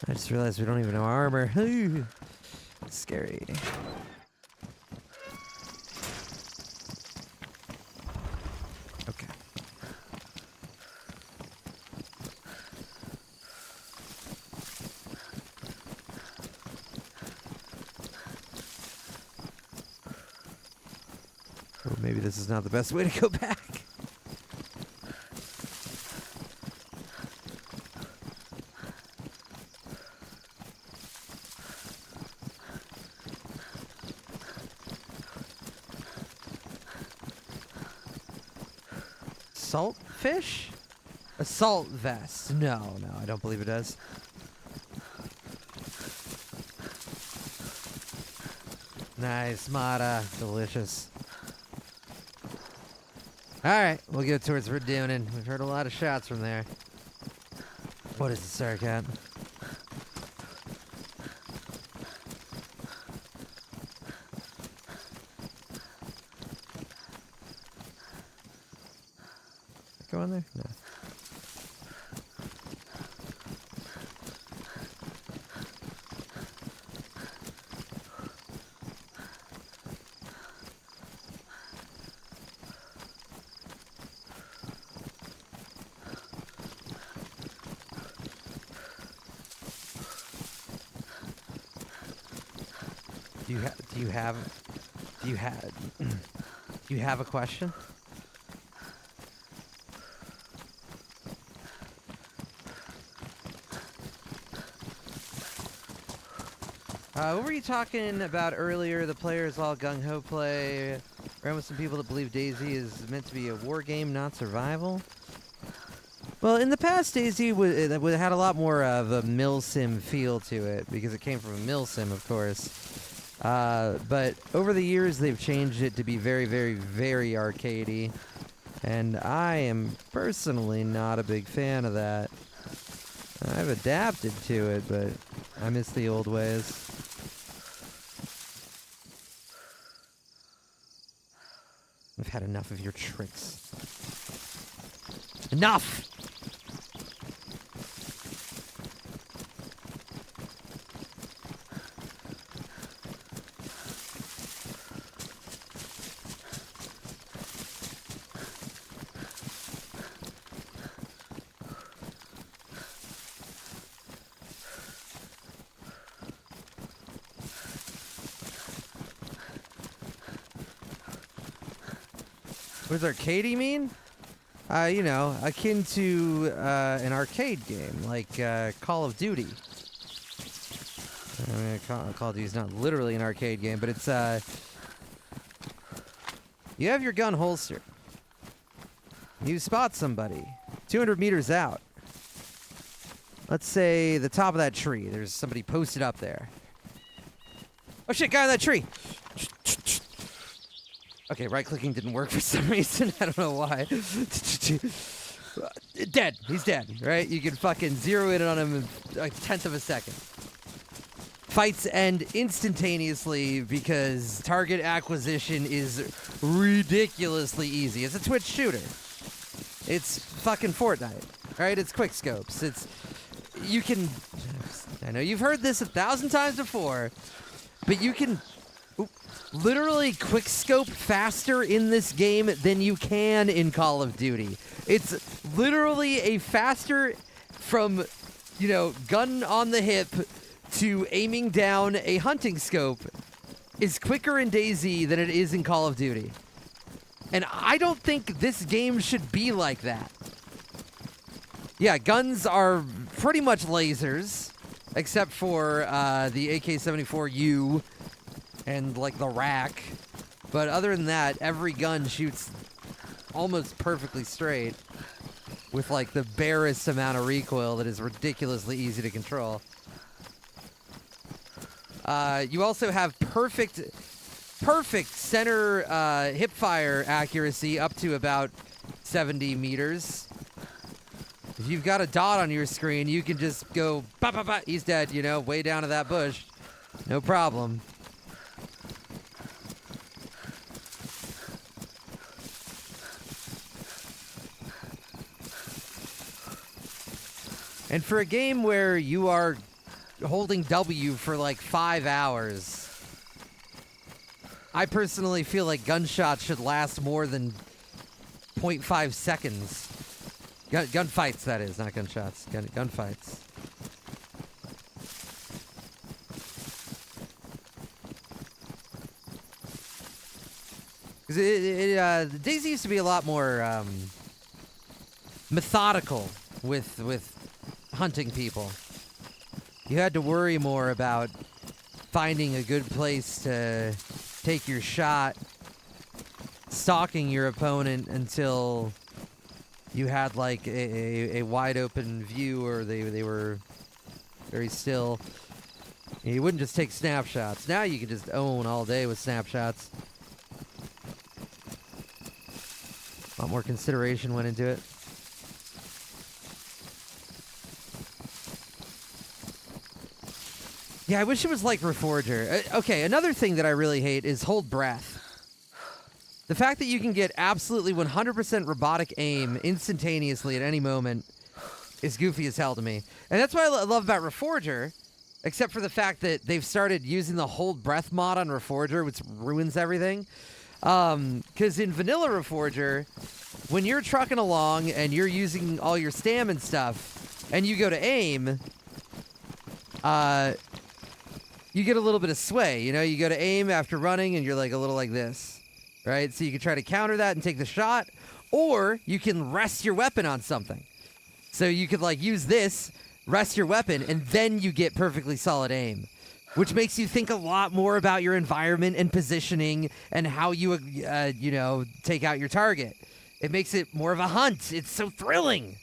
I just realized we don't even know armor. It's scary. Okay. Oh, maybe this is not the best way to go back. Salt fish? Assault vest. No, I don't believe it does. Nice, Mata. Delicious. Alright, we'll go towards Redoonin. We've heard a lot of shots from there. What is it, Sarkat? Go on there? No. Do you have a question? What were you talking about earlier? The players all gung-ho play. Around with some people that believe DayZ is meant to be a war game, not survival. Well, in the past, DayZ had a lot more of a milsim feel to it because it came from a milsim, of course. But over the years, they've changed it to be very, very, very arcadey. And I am personally not a big fan of that. I've adapted to it, but I miss the old ways. I've had enough of your tricks. Enough! What does arcadey mean? You know, akin to an arcade game, like Call of Duty. I mean, Call of Duty is not literally an arcade game, but it's, you have your gun holstered. You spot somebody 200 meters out. Let's say the top of that tree. There's somebody posted up there. Oh shit, guy in that tree! Okay, right-clicking didn't work for some reason. I don't know why. Dead. He's dead, right? You can fucking zero in on him in a tenth of a second. Fights end instantaneously because target acquisition is ridiculously easy. It's a Twitch shooter. It's fucking Fortnite, right? It's quick scopes. You can, I know you've heard this 1,000 times before, but you can literally quick scope faster in this game than you can in Call of Duty. It's literally a faster from, gun on the hip to aiming down a hunting scope is quicker in DayZ than it is in Call of Duty. And I don't think this game should be like that. Yeah, guns are pretty much lasers, except for the AK-74U and, like, the rack. But other than that, every gun shoots almost perfectly straight with, like, the barest amount of recoil that is ridiculously easy to control. You also have perfect center hip fire accuracy up to about 70 meters. If you've got a dot on your screen, you can just go, bah, bah, bah, he's dead, way down to that bush. No problem. And for a game where you are holding W for like 5 hours, I personally feel like gunshots should last more than 0.5 seconds. Gunfights, that is, not gunshots. Gunfights. Because DayZ used to be a lot more methodical with hunting people. You had to worry more about finding a good place to take your shot, stalking your opponent until you had like a wide open view, or they were very still. You wouldn't just take snapshots. Now you can just own all day with snapshots. A lot more consideration went into it. Yeah, I wish it was like Reforger. Okay, another thing that I really hate is hold breath. The fact that you can get absolutely 100% robotic aim instantaneously at any moment is goofy as hell to me. And that's what I love about Reforger, except for the fact that they've started using the hold breath mod on Reforger, which ruins everything. Because in vanilla Reforger, when you're trucking along and you're using all your stam and stuff, and you go to aim, you get a little bit of sway. You go to aim after running and you're like a little like this, right? So you can try to counter that and take the shot, or you can rest your weapon on something. So you could like use this, rest your weapon, and then you get perfectly solid aim, which makes you think a lot more about your environment and positioning and how you, take out your target. It makes it more of a hunt. It's so thrilling.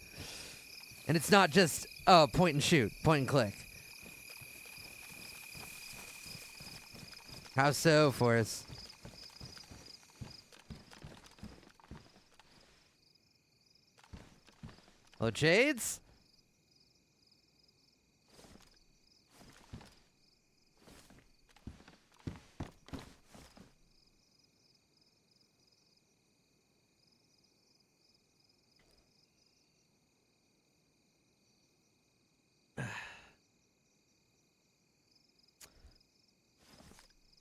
And it's not just, point and shoot, point and click. How so, Forrest? Hello, Jades?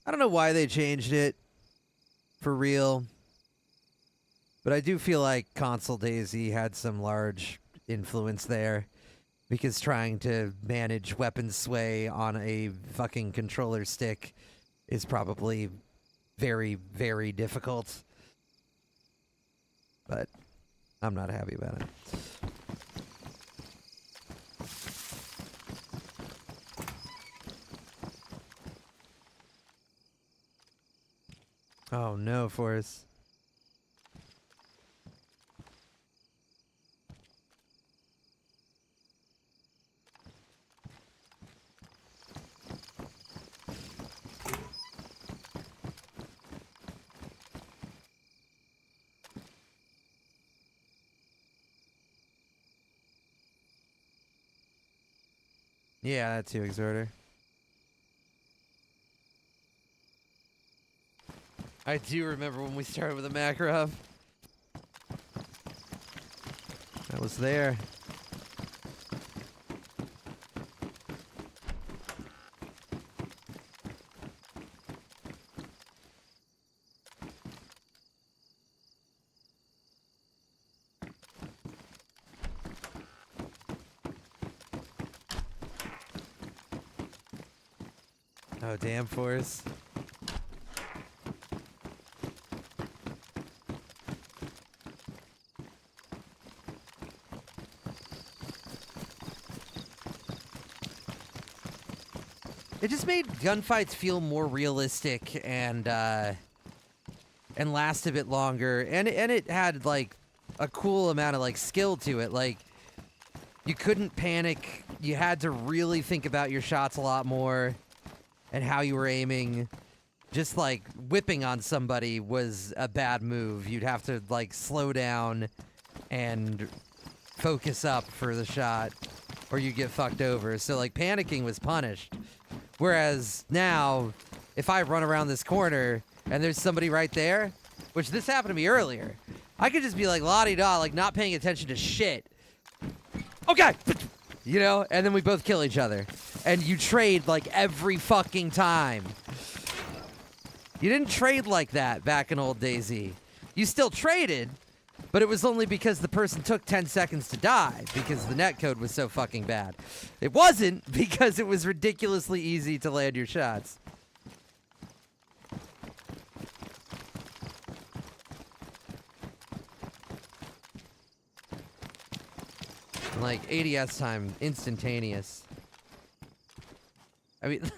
I don't know why they changed it, for real, but I do feel like console DayZ had some large influence there, because trying to manage weapon sway on a fucking controller stick is probably very, very difficult. But I'm not happy about it. Oh no, Forrest. Yeah, that too, Exhorter. I do remember when we started with a Makarov. I was there. Oh, damn force. It just made gunfights feel more realistic and last a bit longer, and it had like a cool amount of like skill to it. Like you couldn't panic. You had to really think about your shots a lot more and how you were aiming. Just like whipping on somebody was a bad move. You'd have to like slow down and focus up for the shot, or you get fucked over. So like panicking was punished. Whereas now, if I run around this corner and there's somebody right there, which this happened to me earlier, I could just be like la-di-da, like not paying attention to shit. Okay! You know? And then we both kill each other. And you trade like every fucking time. You didn't trade like that back in old DayZ. You still traded, but it was only because the person took 10 seconds to die because the netcode was so fucking bad. It wasn't because it was ridiculously easy to land your shots. And like ADS time, instantaneous. I mean,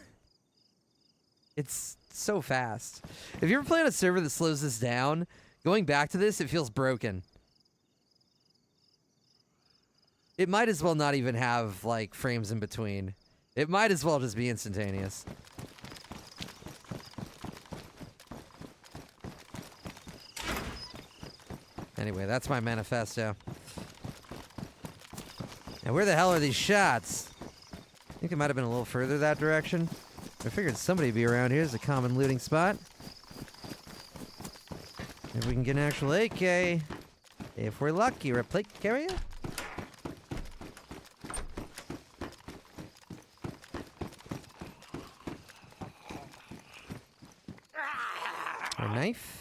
it's so fast. If you ever play on a server that slows this down, going back to this, it feels broken. It might as well not even have, like, frames in between. It might as well just be instantaneous. Anyway, that's my manifesto. And where the hell are these shots? I think it might have been a little further that direction. I figured somebody would be around here. It's a common looting spot. If we can get an actual AK. If we're lucky, or a plate carrier. Or a knife.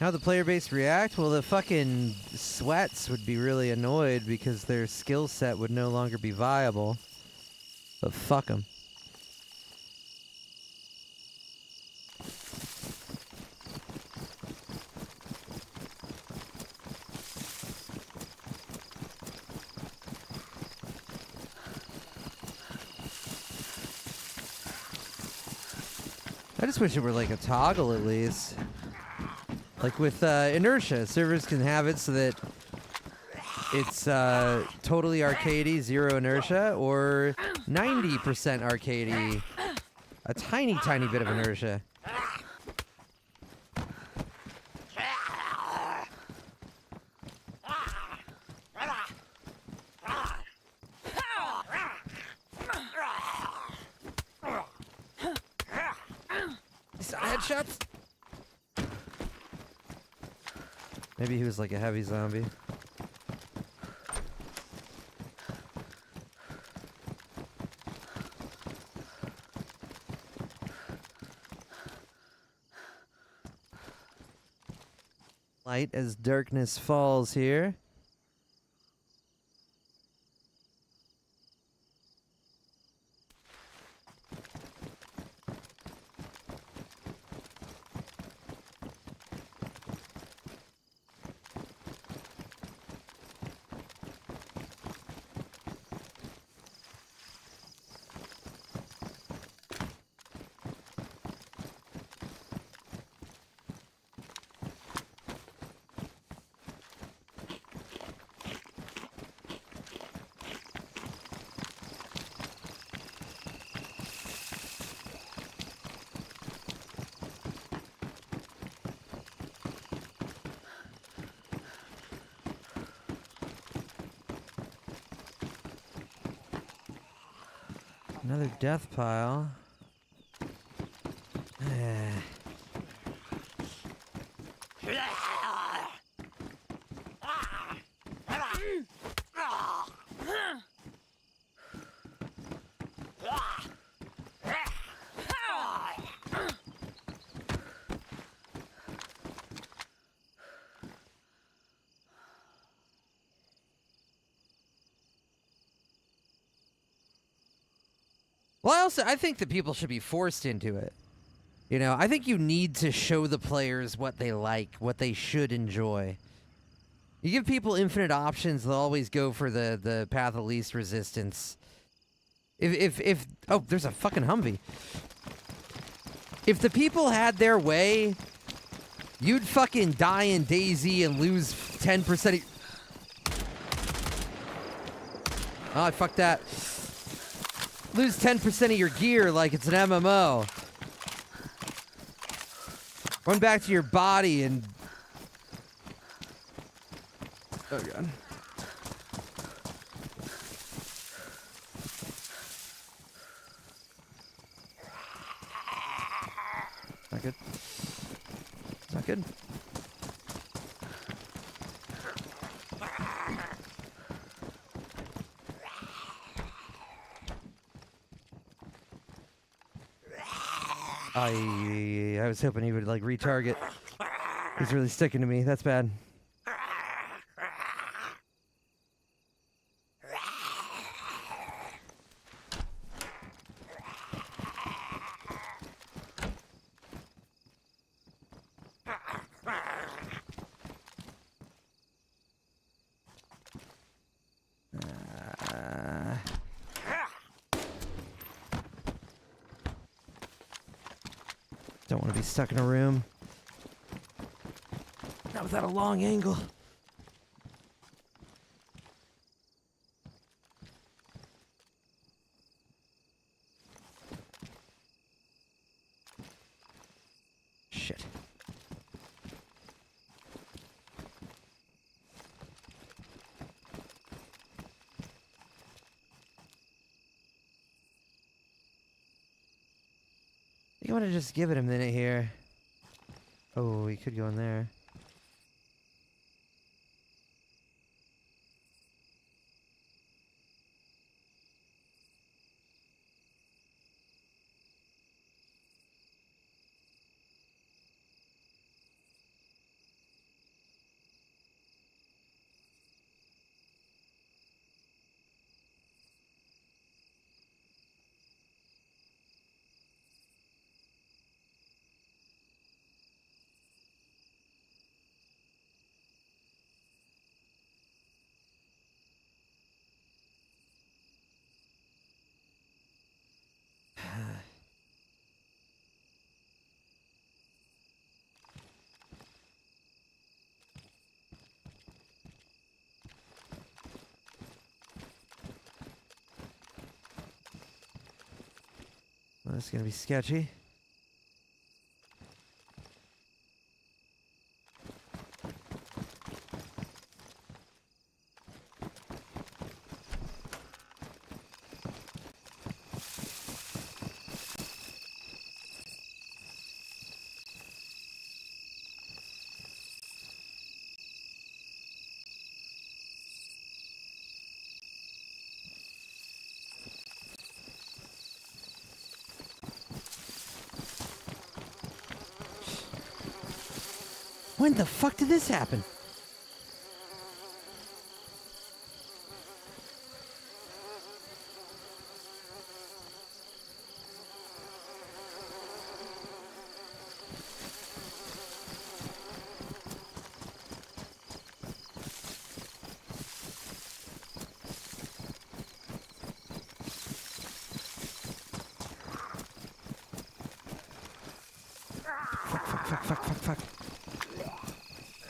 How the player base react? Well, the fucking sweats would be really annoyed because their skill set would no longer be viable. But fuck them. I just wish it were like a toggle at least. Like with inertia, servers can have it so that it's totally arcadey, zero inertia, or 90% arcadey, a tiny, tiny bit of inertia. Headshots? Maybe he was like a heavy zombie. Light as darkness falls here. Another death pile. Well, I think that people should be forced into it. You know, I think you need to show the players what they like, what they should enjoy. You give people infinite options, they'll always go for the path of least resistance. If oh, there's a fucking Humvee. If the people had their way, you'd fucking die in DayZ and lose 10% of... Oh, I fucked that. Lose 10% of your gear like it's an MMO. Run back to your body and... Oh, God. Not good. Not good. I was hoping he would, like, retarget. He's really sticking to me. That's bad. Don't want to be stuck in a room. Not without a long angle. Shit. You want to just give it a minute here. Oh, we could go in there. Well, this is gonna be sketchy. When the fuck did this happen? Fuck.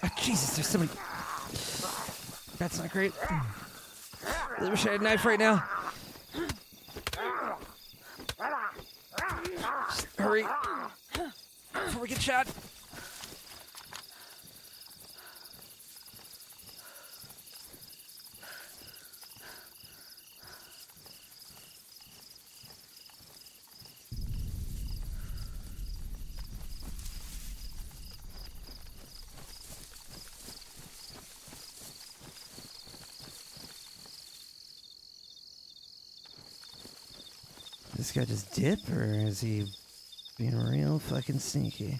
Oh, Jesus, there's so many... That's not great. I wish I had a knife right now. Just hurry. Before we get shot. this guy just dip, or is he being real fucking sneaky?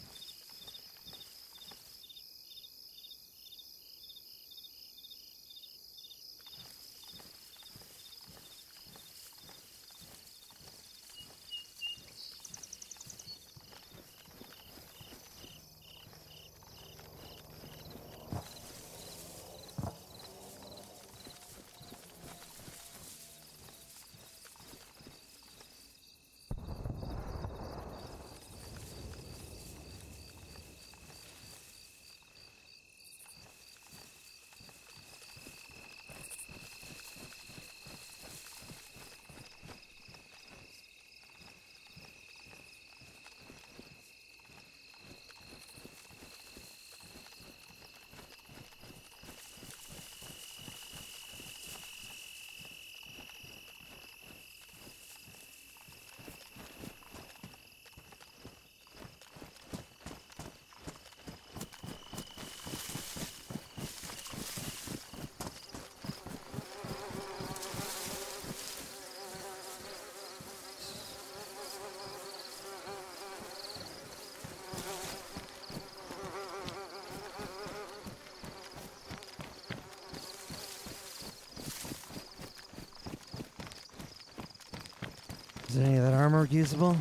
Is any of that armor usable?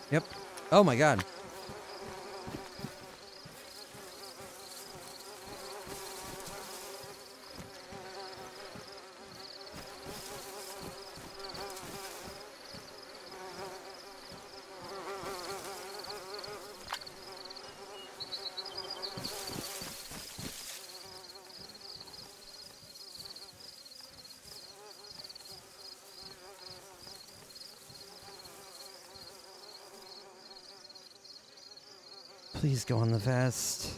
Yep. Oh my god. Please go on the vest.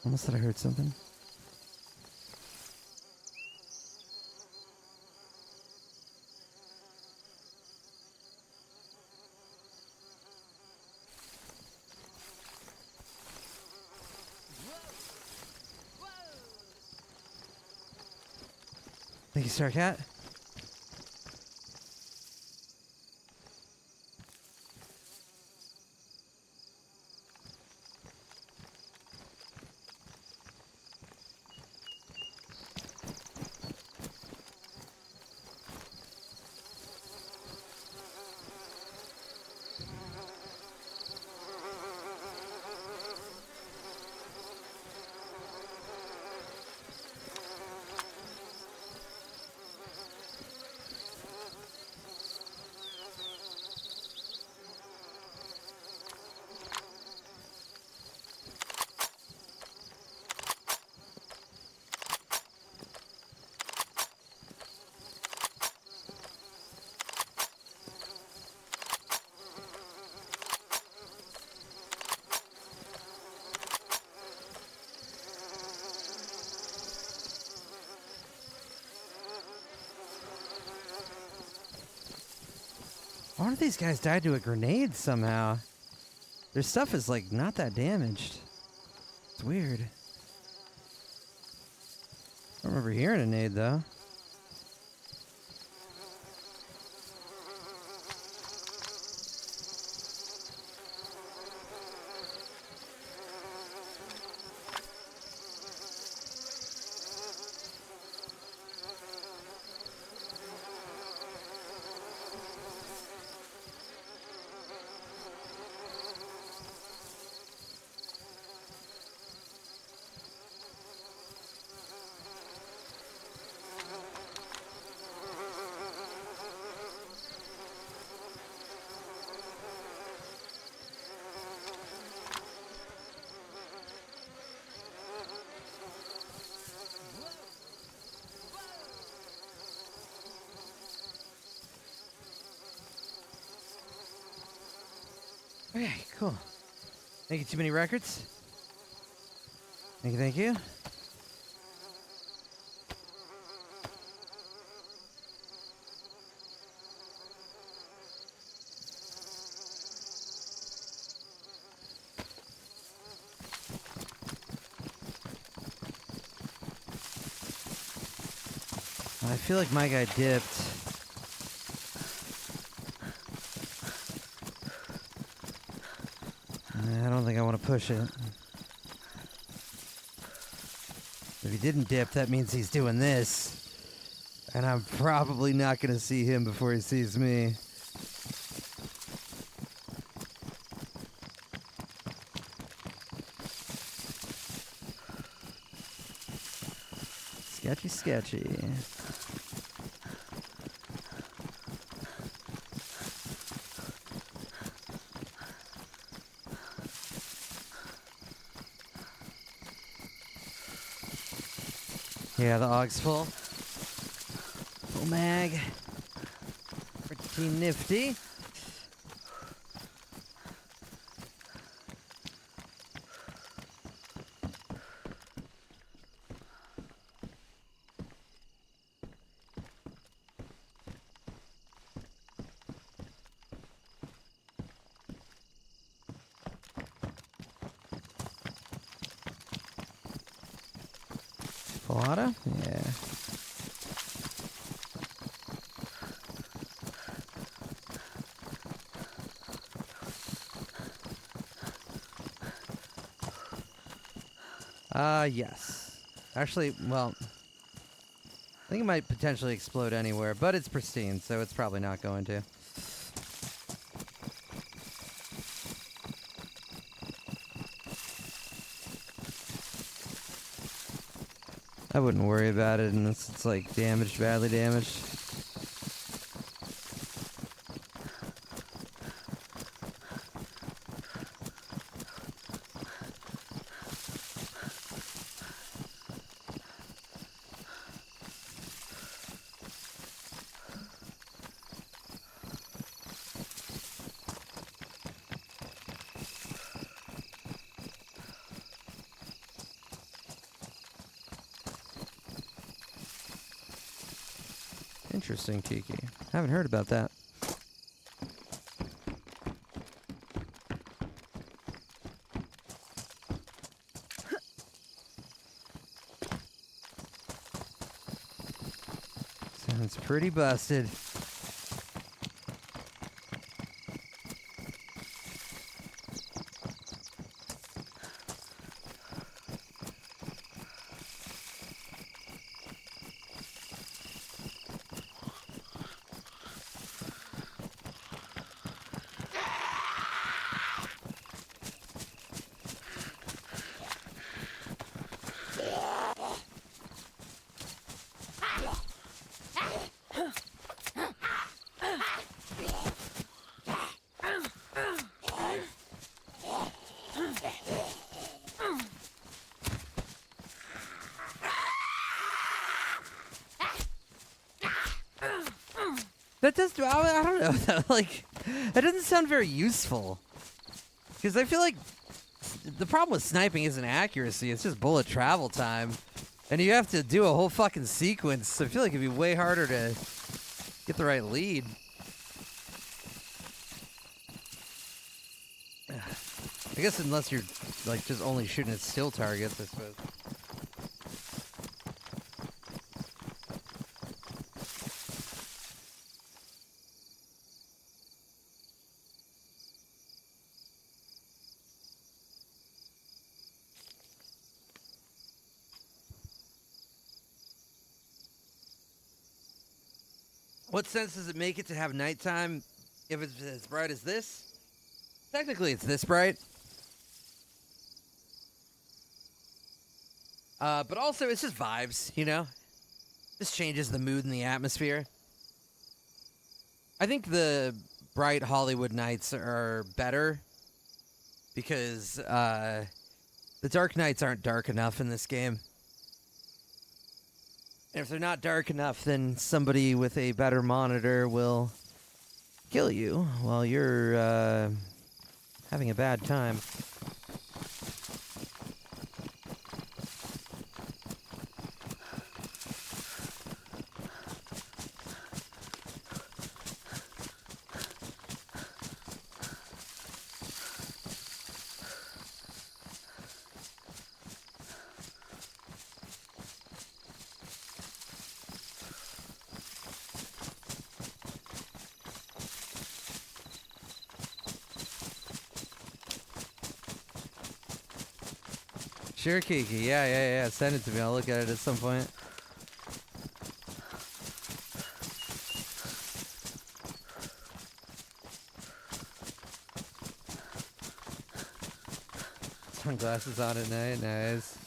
Almost thought I heard something. Thank you, Starcat. I wonder if these guys died to a grenade somehow. Their stuff is like not that damaged. It's weird. I don't remember hearing a nade though. Okay, cool. Thank you, too many records. Thank you, thank you. I feel like my guy dipped. I don't think I want to push it. If he didn't dip, that means he's doing this. And I'm probably not going to see him before he sees me. Sketchy, sketchy. Yeah, the aug's full. Full mag. Pretty nifty. Full auto? Yeah. Yes. Actually, well, I think it might potentially explode anywhere, but it's pristine, so it's probably not going to. I wouldn't worry about it unless it's like damaged, badly damaged. Interesting, Kiki. Haven't heard about that. Sounds pretty busted. That does, I don't know, that, like, that doesn't sound very useful. Because I feel like the problem with sniping isn't accuracy, it's just bullet travel time. And you have to do a whole fucking sequence, so I feel like it'd be way harder to get the right lead. I guess unless you're, like, just only shooting at still targets, I suppose. What sense does it make it to have nighttime if it's as bright as this? Technically, it's this bright. But also, it's just vibes, you know? This changes the mood and the atmosphere. I think the bright Hollywood nights are better because the dark nights aren't dark enough in this game. And if they're not dark enough, then somebody with a better monitor will kill you while you're having a bad time. Sure, Kiki. Yeah. Send it to me. I'll look at it at some point. Sunglasses on at night. Nice.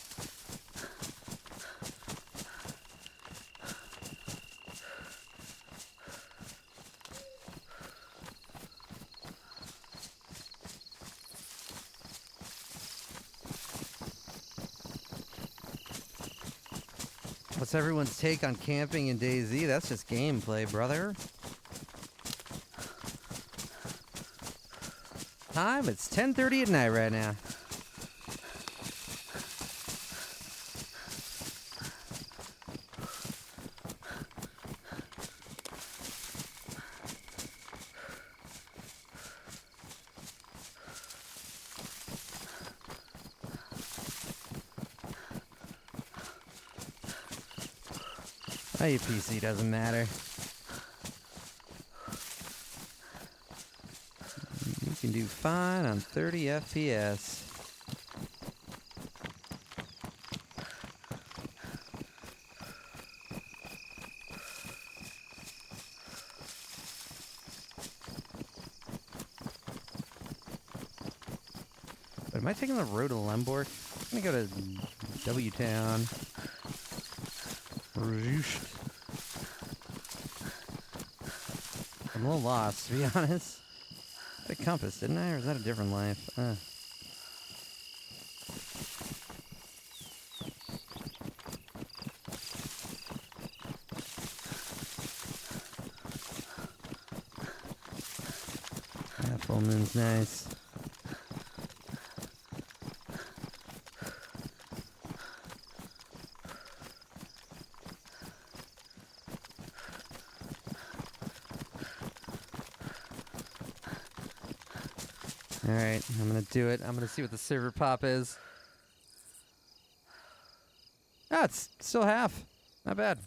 What's everyone's take on camping in DayZ? That's just gameplay, brother. Time? It's 10:30 at night right now. Oh, your PC doesn't matter. You can do fine on 30 FPS. But am I taking the road to Lemborg? I'm gonna go to W-Town. I'm a little lost, to be honest. I had a compass, didn't I? Or is that a different life? That full moon's nice. Alright, I'm gonna do it. I'm gonna see what the server pop is. Ah, it's still half. Not bad.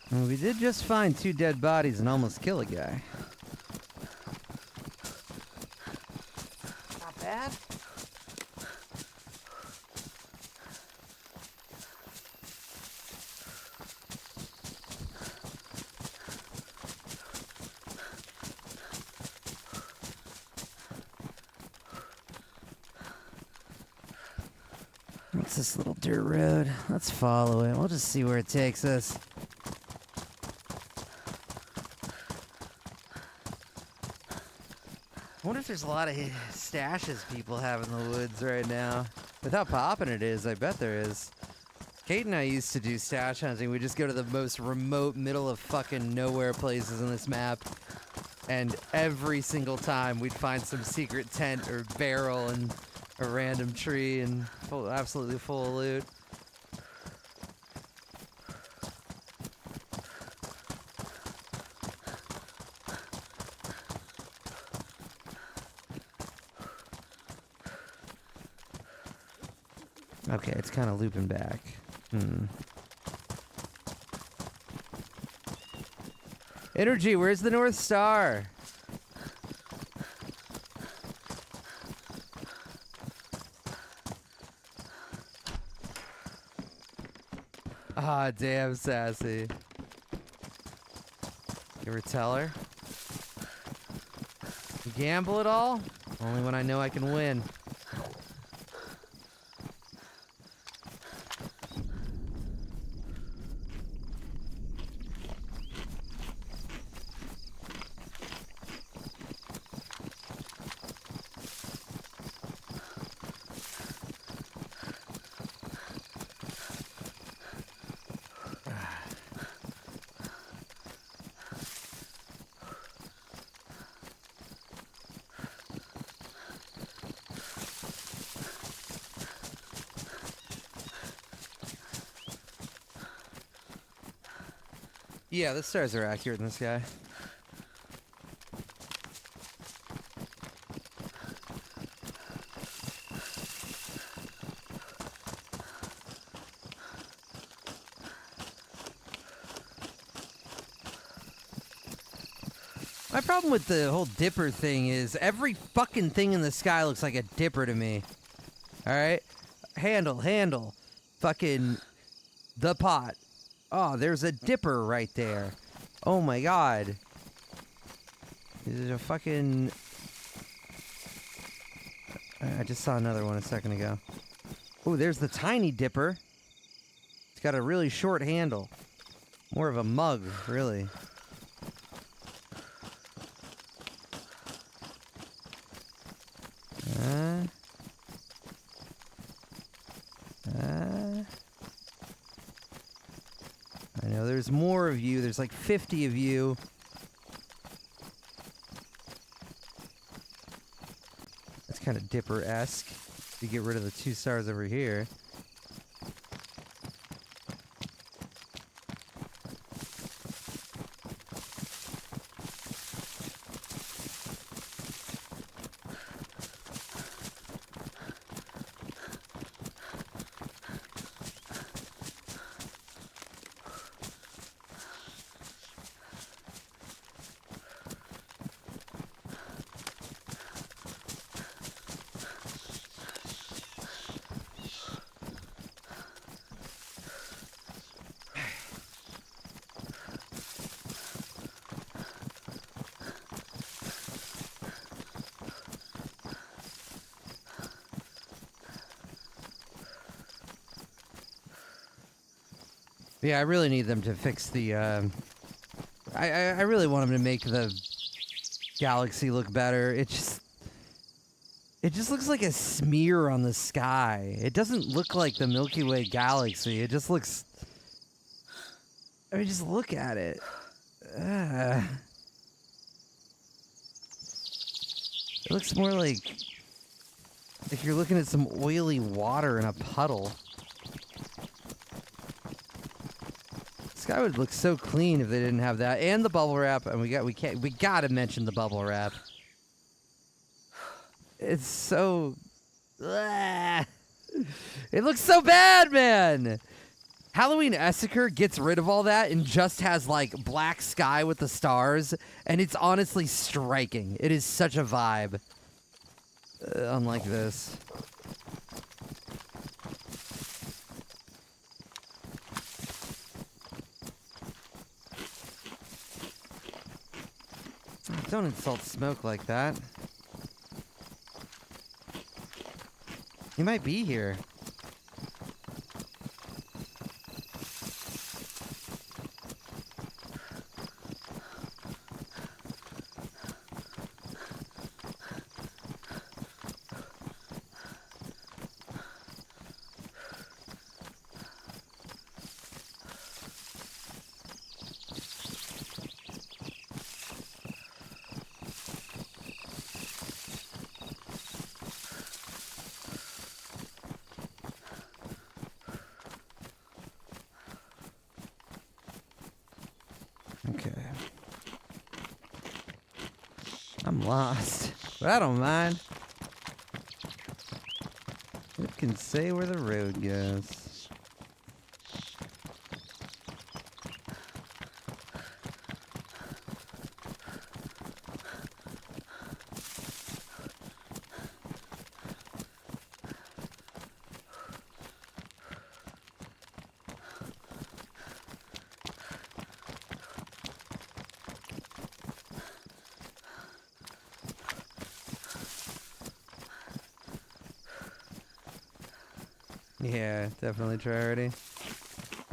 Well, we did just find 2 dead bodies and almost kill a guy. Not bad. What's this little dirt road? Let's follow it. We'll just see where it takes us. I wonder if there's a lot of stashes people have in the woods right now. With how poppin' it is, I bet there is. Kate and I used to do stash hunting. We'd just go to the most remote, middle of fucking nowhere places in this map. And every single time we'd find some secret tent or barrel and a random tree and absolutely full of loot. Okay, it's kind of looping back. Energy, where's the North Star? Ah, damn, Sassy. You ever tell her? You gamble at all? Only when I know I can win. Yeah, the stars are accurate in the sky. My problem with the whole dipper thing is every fucking thing in the sky looks like a dipper to me. Alright? Handle. Fucking the pot. Oh, there's a dipper right there. Oh my god. Is it a fucking... I just saw another one a second ago. Oh, there's the tiny dipper. It's got a really short handle. More of a mug, really. I know there's more of you. There's like 50 of you. That's kind of Dipper-esque. You get rid of the 2 stars over here. Yeah, I really need them to fix the, I really want them to make the galaxy look better. It just looks like a smear on the sky. It doesn't look like the Milky Way galaxy. It just looks... I mean, just look at it. It looks more like you're looking at some oily water in a puddle. Sky would look so clean if they didn't have that, and the bubble wrap. And we gotta mention the bubble wrap. It's so, it looks so bad, man. Halloween Essicker gets rid of all that and just has like black sky with the stars, and it's honestly striking. It is such a vibe. Unlike this. Don't insult smoke like that. He might be here. Okay. I'm lost, but I don't mind. It can say where the road goes. Yeah, definitely try already.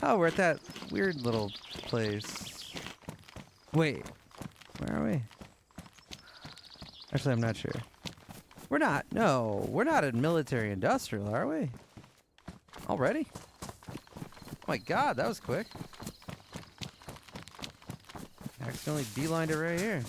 Oh, we're at that weird little place. Wait, where are we? Actually, I'm not sure. We're not. No, we're not at military industrial, are we? Already? Oh my god, that was quick. Accidentally beelined it right here.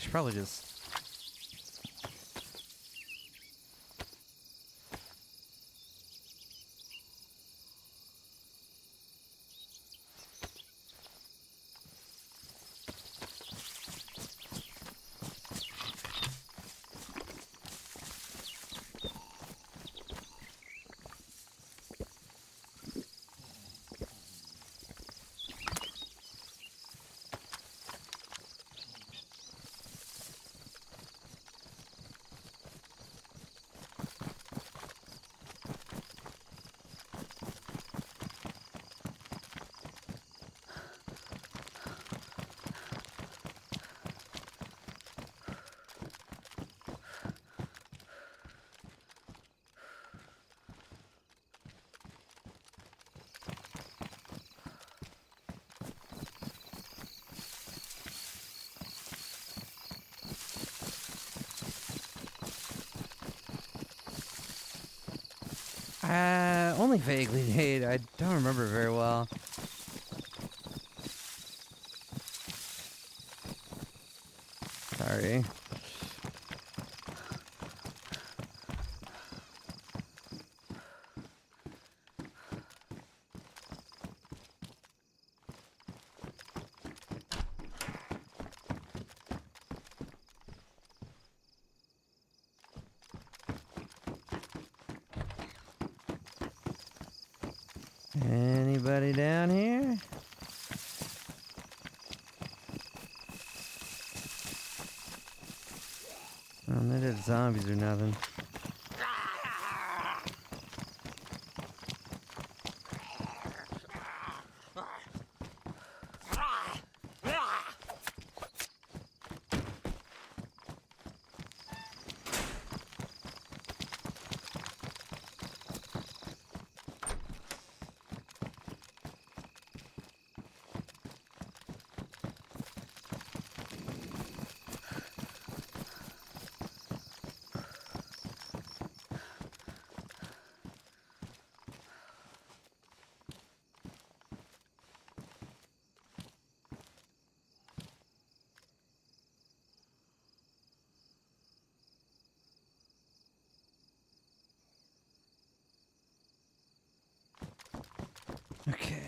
should probably just... Only vaguely, Nate. I don't remember very well. Sorry. Anybody down here? Oh, they did zombies or nothing. Okay.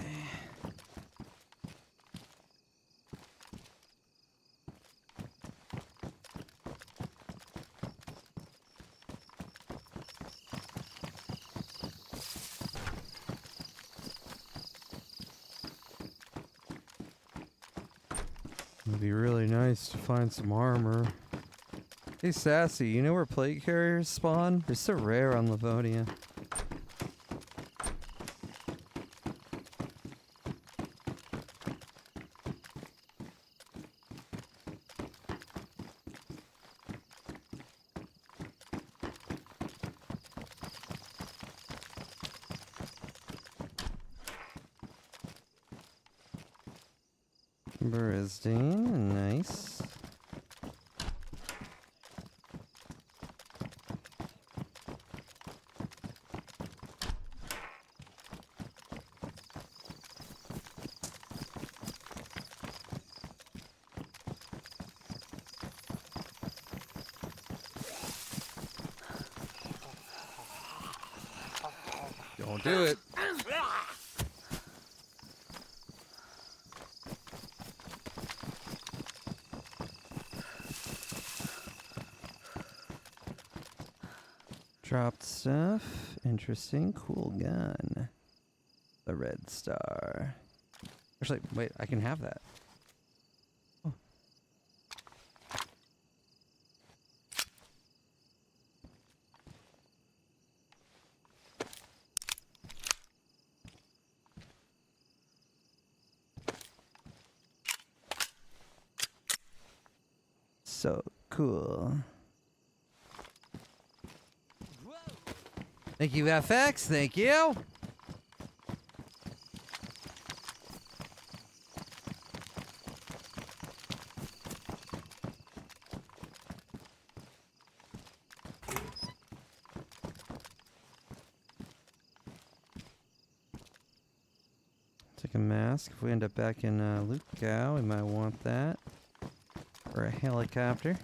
It'd be really nice to find some armor. Hey Sassy, you know where plate carriers spawn? They're so rare on Livonia. Brisdane, nice. Don't do it. Dropped stuff. Interesting. Cool gun. The red star. Actually, wait, I can have that. Oh. So cool. Thank you, FX. Thank you. Take a mask. If we end up back in Lukau, we might want that. Or a helicopter.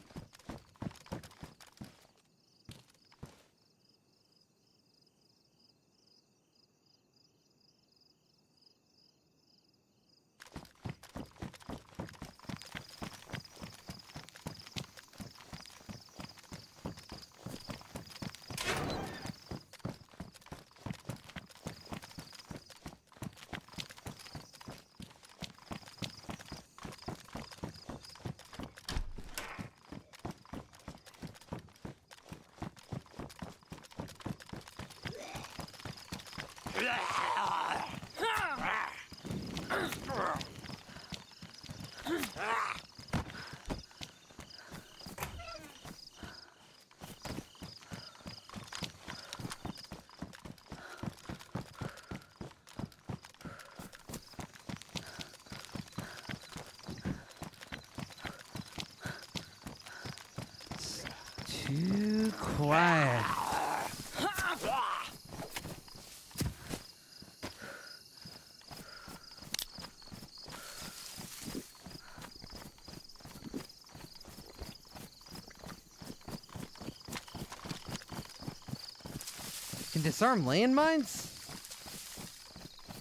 Too quiet. Can disarm landmines?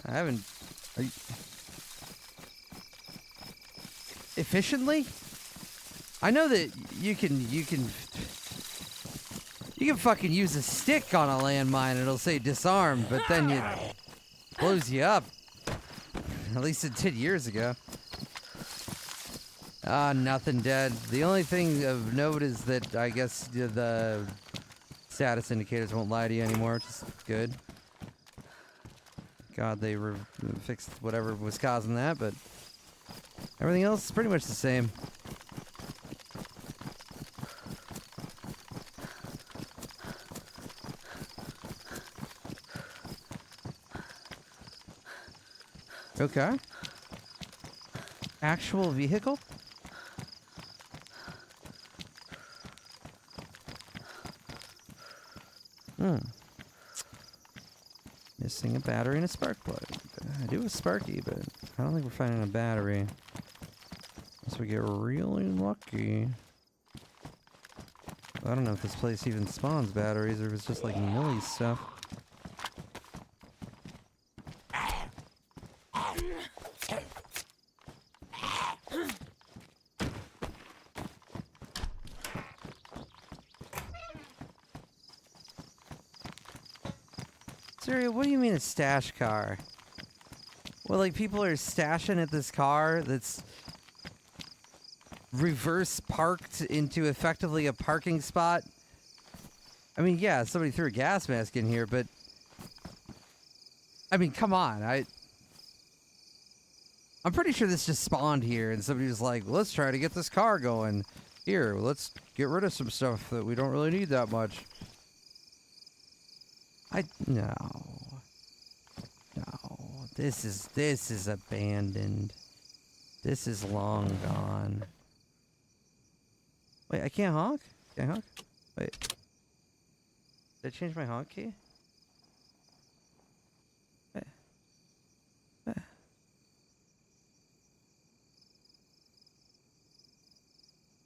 I haven't. Are you... Efficiently? I know that you can fucking use a stick on a landmine and it'll say disarm, but then it blows you up. At least it did years ago. Ah, nothing dead. The only thing of note is that I guess the status indicators won't lie to you anymore, which is good. God, they fixed whatever was causing that, but everything else is pretty much the same. Okay. Actual vehicle? Missing a battery and a spark plug. I do have a Sparky, but I don't think we're finding a battery. Unless we get really lucky. I don't know if this place even spawns batteries or if it's just like Millie's stuff. Siri, what do you mean a stash car? Well, like people are stashing at this car that's reverse parked into effectively a parking spot. I mean, yeah, somebody threw a gas mask in here, but I mean, come on. I'm pretty sure this just spawned here and somebody was like, let's try to get this car going. Here, let's get rid of some stuff that we don't really need that much. No. This is abandoned. This is long gone. Wait, I can't honk? Can I honk? Wait. Did I change my honk key? Wait. Wait.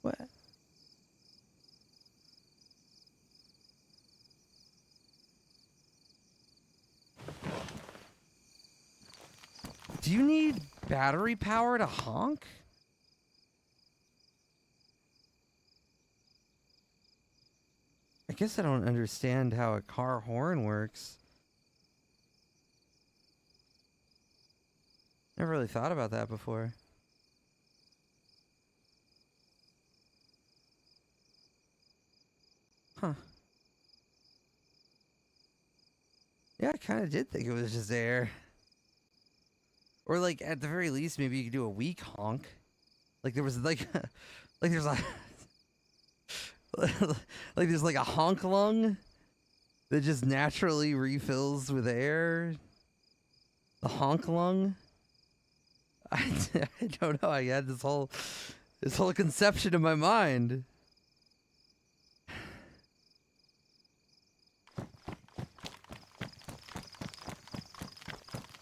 What? Do you need battery power to honk? I guess I don't understand how a car horn works. Never really thought about that before. Huh. Yeah, I kind of did think it was just air. Or like at the very least, maybe you could do a weak honk. Like there was like, like there's a, like there's like a honk lung that just naturally refills with air. The honk lung. I don't know. I had this whole conception in my mind.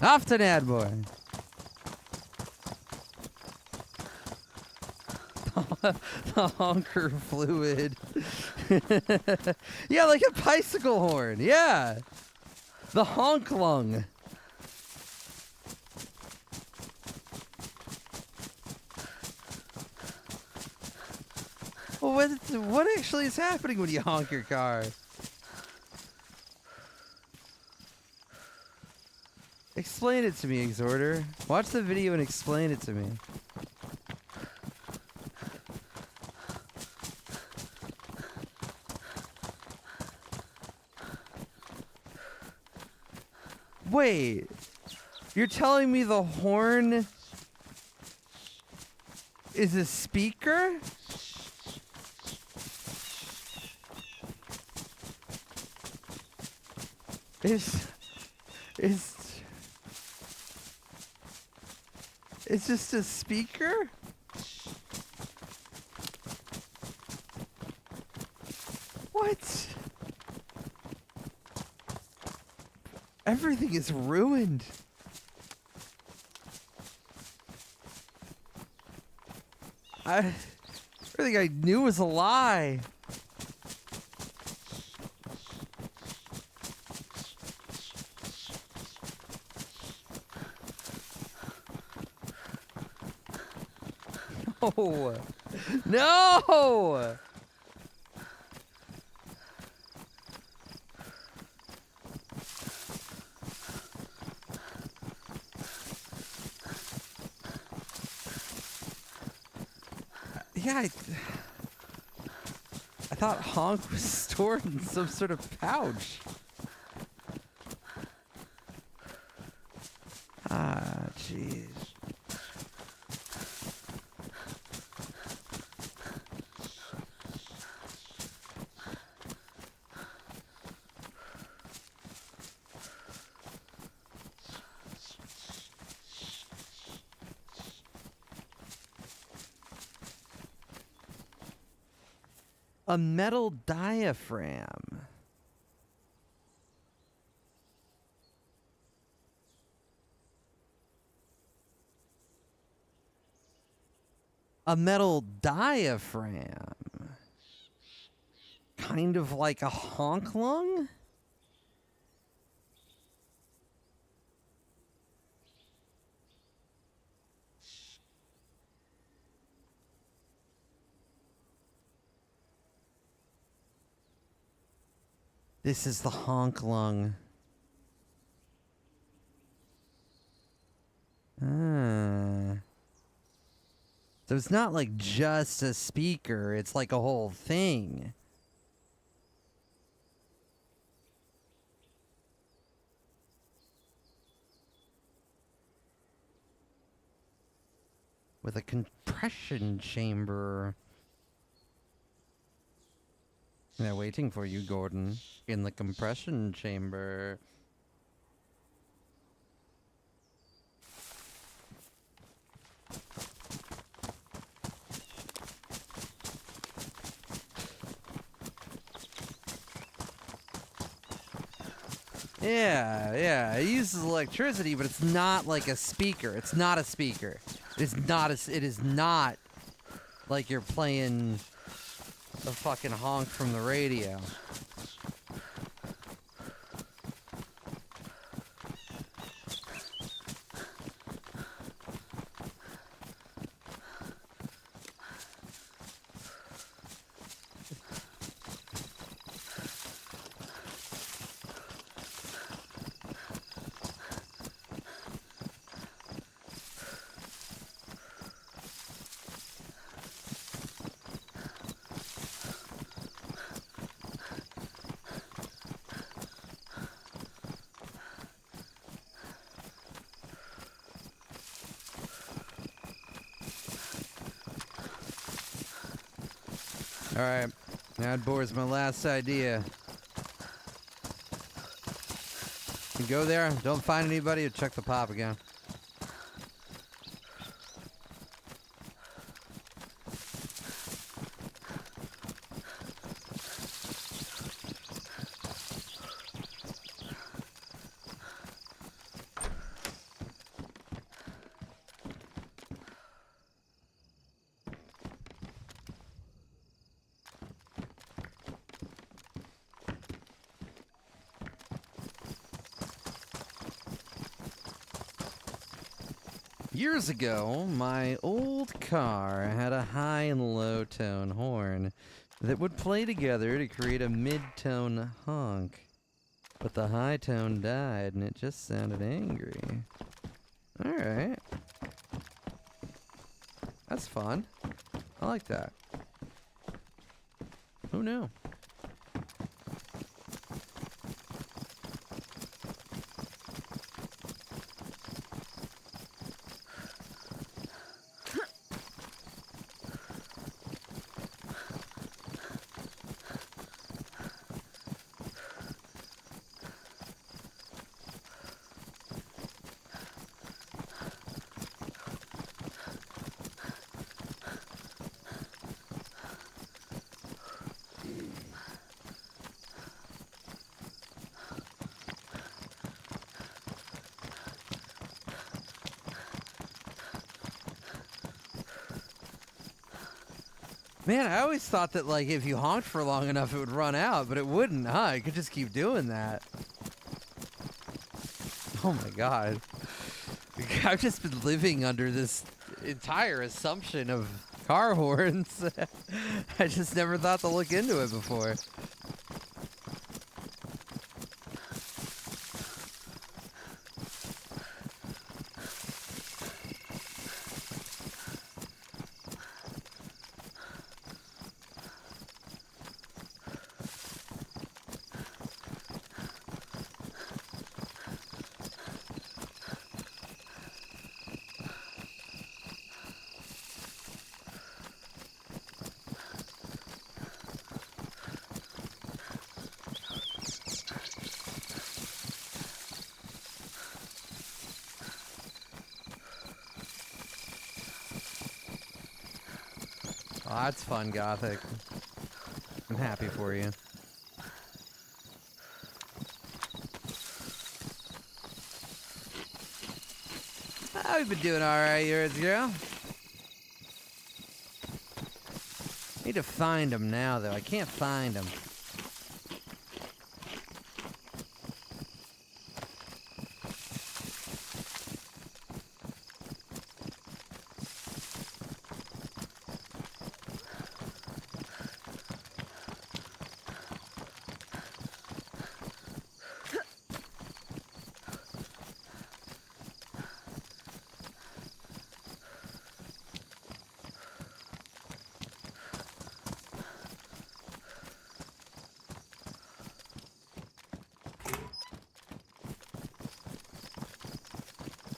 Off to Dad Boy. the honker fluid. Yeah, like a bicycle horn. Yeah. The honk lung. Well, what actually is happening when you honk your car? Explain it to me, Exhorter. Watch the video and explain it to me. Wait, you're telling me the horn is a speaker? It's just a speaker? What? Everything is ruined. Everything I knew was a lie. No! No! Yeah, I thought honk was stored in some sort of pouch. Ah, jeez. A metal diaphragm. A metal diaphragm. Kind of like a honk lung? This is the honk lung. Ah. So it's not like just a speaker, it's like a whole thing. With a compression chamber. They're waiting for you, Gordon, in the compression chamber. Yeah, it uses electricity, but it's not like a speaker. It's not a speaker. It is not like you're playing a fucking honk from the radio. Alright, that bore's my last idea. You go there, don't find anybody, or check the pop again. Years ago, my old car had a high and low tone horn that would play together to create a mid-tone honk. But the high tone died and it just sounded angry. Alright. That's fun. I like that. Who knew? Man, I always thought that, like, if you honked for long enough, it would run out, but it wouldn't, huh? You could just keep doing that. Oh my god. I've just been living under this entire assumption of car horns. I just never thought to look into it before. Oh, that's fun, Gothic. I'm happy for you. I've been doing alright, yours girl. Need to find him now, though. I can't find him.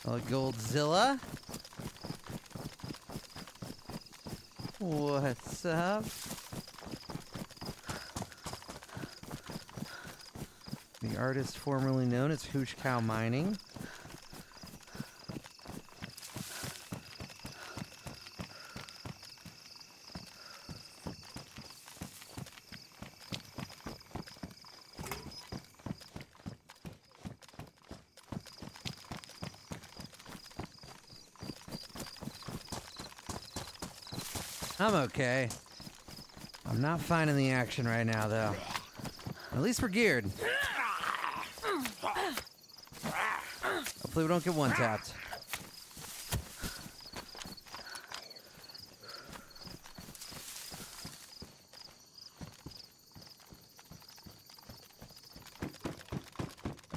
Oh, Goldzilla. What's up? The artist formerly known as Hooch Cow Mining. I'm okay. I'm not finding the action right now, though. At least we're geared. Hopefully we don't get one-tapped.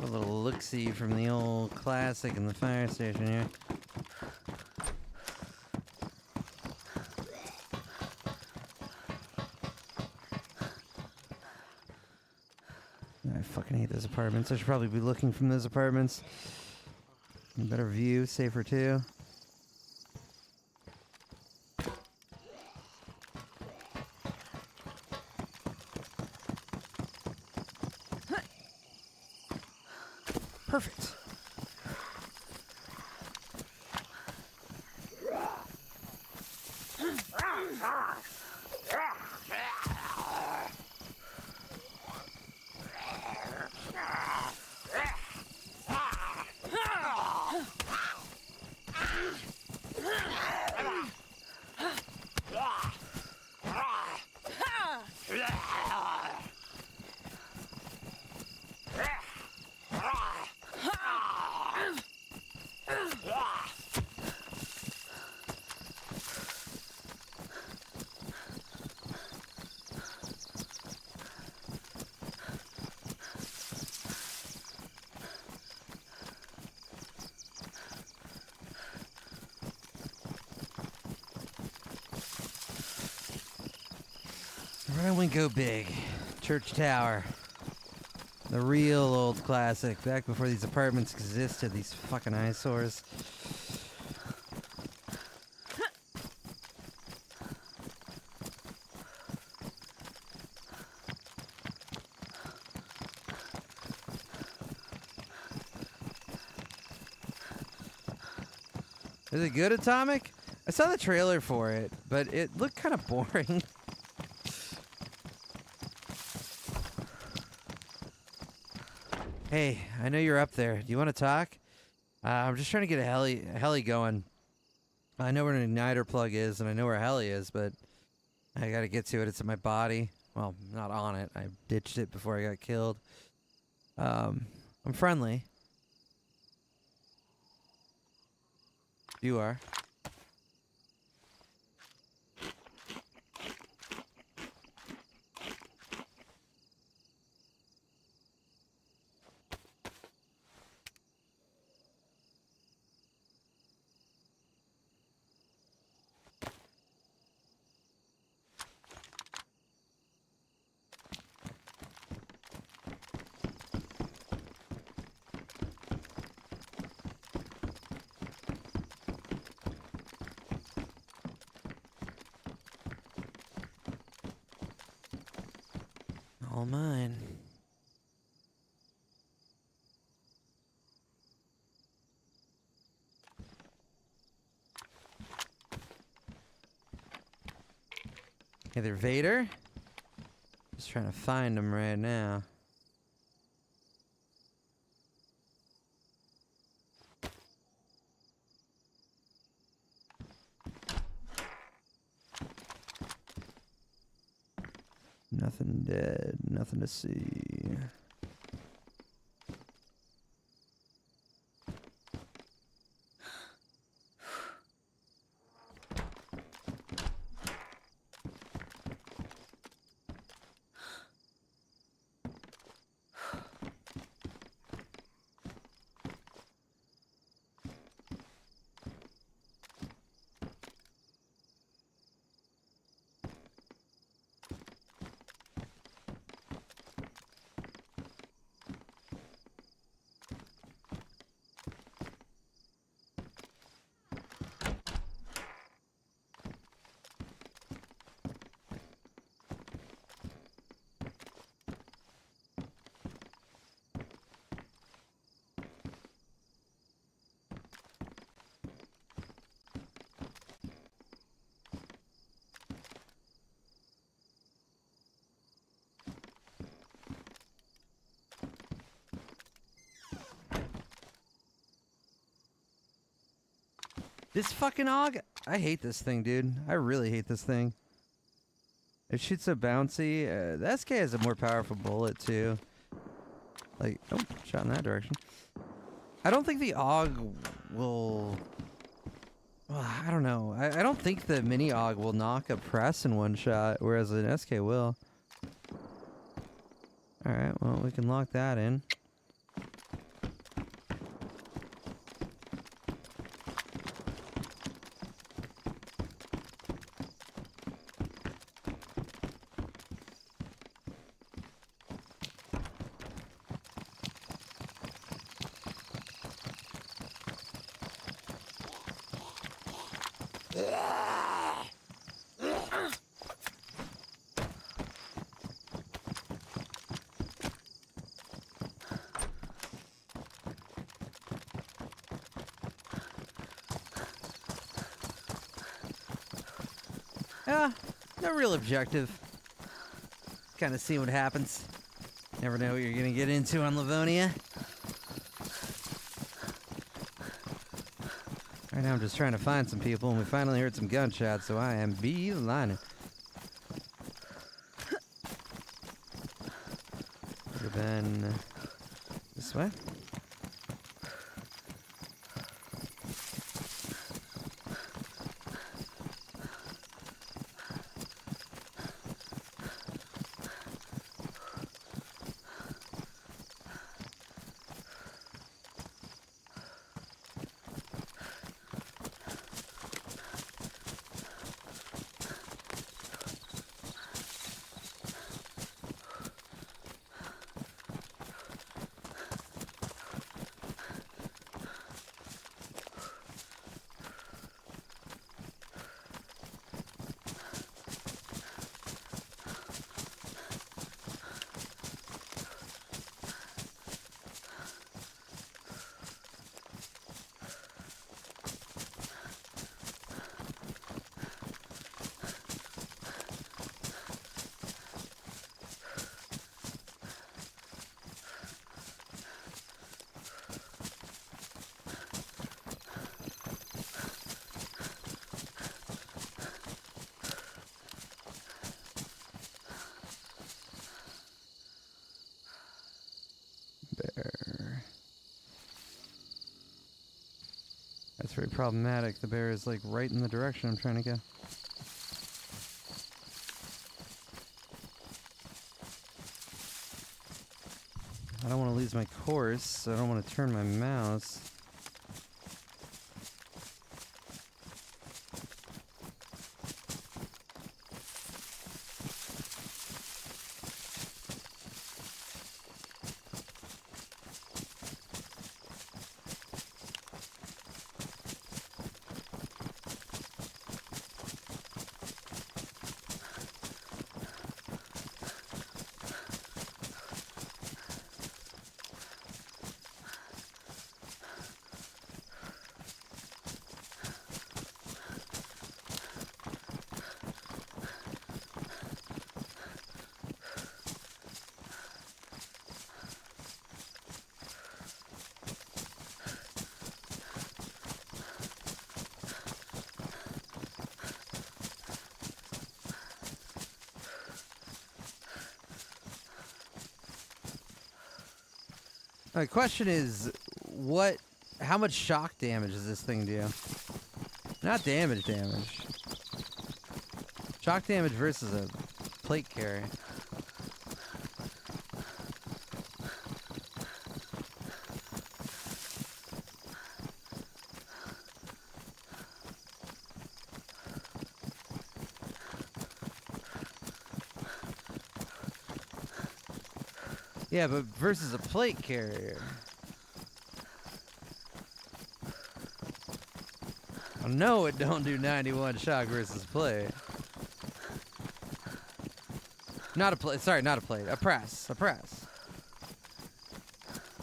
A little look-see from the old classic in the fire station here. I fucking hate those apartments. I should probably be looking from those apartments. Better view, safer too. Perfect. And we go big. Church Tower. The real old classic. Back before these apartments existed, these fucking eyesores. Is it good, Atomic? I saw the trailer for it, but it looked kind of boring. Hey, I know you're up there. Do you want to talk? I'm just trying to get a heli going. I know where an igniter plug is, and I know where a heli is, but I gotta get to it. It's in my body. Well, not on it. I ditched it before I got killed. I'm friendly. You are. All mine. Hey there, Vader. Just trying to find him right now. Nothing dead, nothing to see. This fucking AUG? I hate this thing, dude. I really hate this thing. It shoots so bouncy. The SK has a more powerful bullet, too. Like, oh, shot in that direction. I don't think the AUG will... Well, I don't know. I don't think the mini AUG will knock a press in one shot, whereas an SK will. Alright, well, we can lock that in. Yeah, no real objective. Kind of see what happens. Never know what you're gonna get into on Livonia. Right now I'm just trying to find some people, and we finally heard some gunshots, so I am beelining. Could have been this way. It's very problematic. The bear is like right in the direction I'm trying to go. I don't want to lose my course, so I don't want to turn my mouse. My question is, how much shock damage does this thing do? Not damage. Shock damage versus a plate carry. Yeah, but versus a plate carrier. I know it don't do 91 shock versus plate. Not a plate. Sorry, not a plate. A press. A press.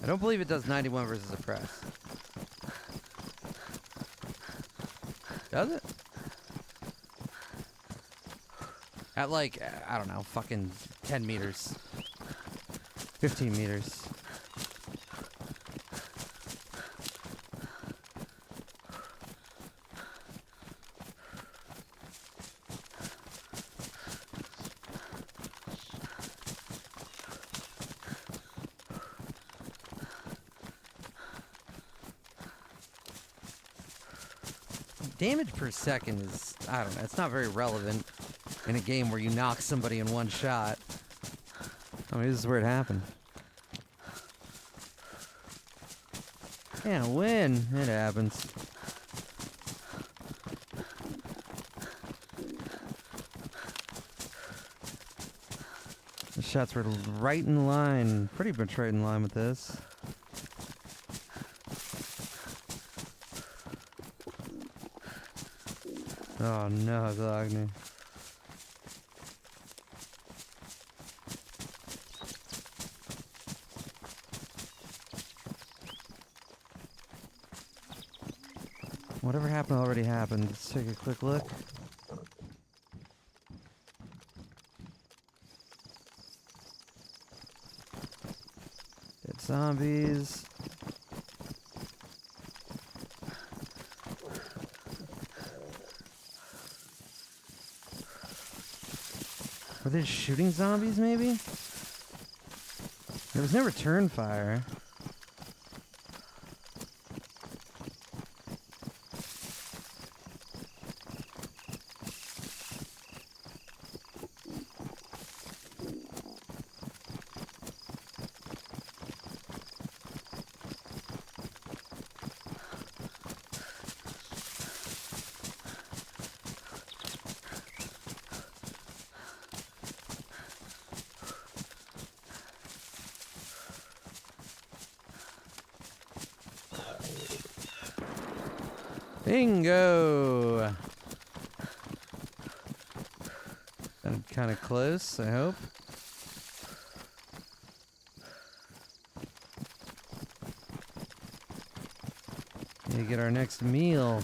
I don't believe it does 91 versus a press. Does it? At like, I don't know, fucking 10 meters. 15 meters. Damage per second is, I don't know, it's not very relevant in a game where you knock somebody in one shot. I mean, this is where it happened. Can't win. It happens. The shots were right in line. Pretty much right in line with this. Oh no, Glogny. Whatever happened already happened. Let's take a quick look. Dead zombies. Were they shooting zombies, maybe? There was no return fire. Bingo! I'm kind of close, I hope. We get our next meal.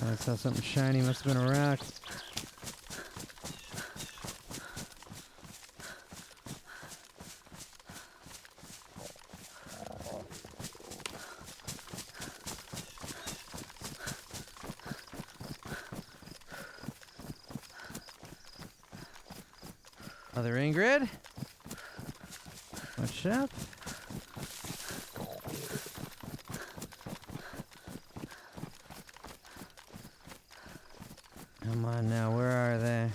I saw something shiny. Must have been a rock. Other Ingrid. What's up? Come on now, where are they?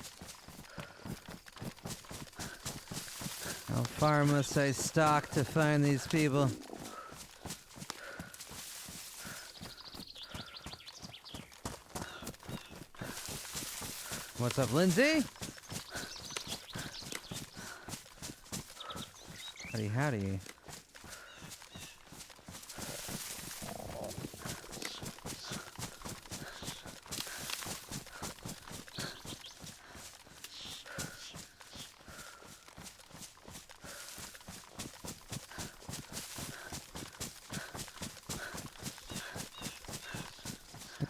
How far must I stalk to find these people? What's up, Lindsay? Howdy, howdy.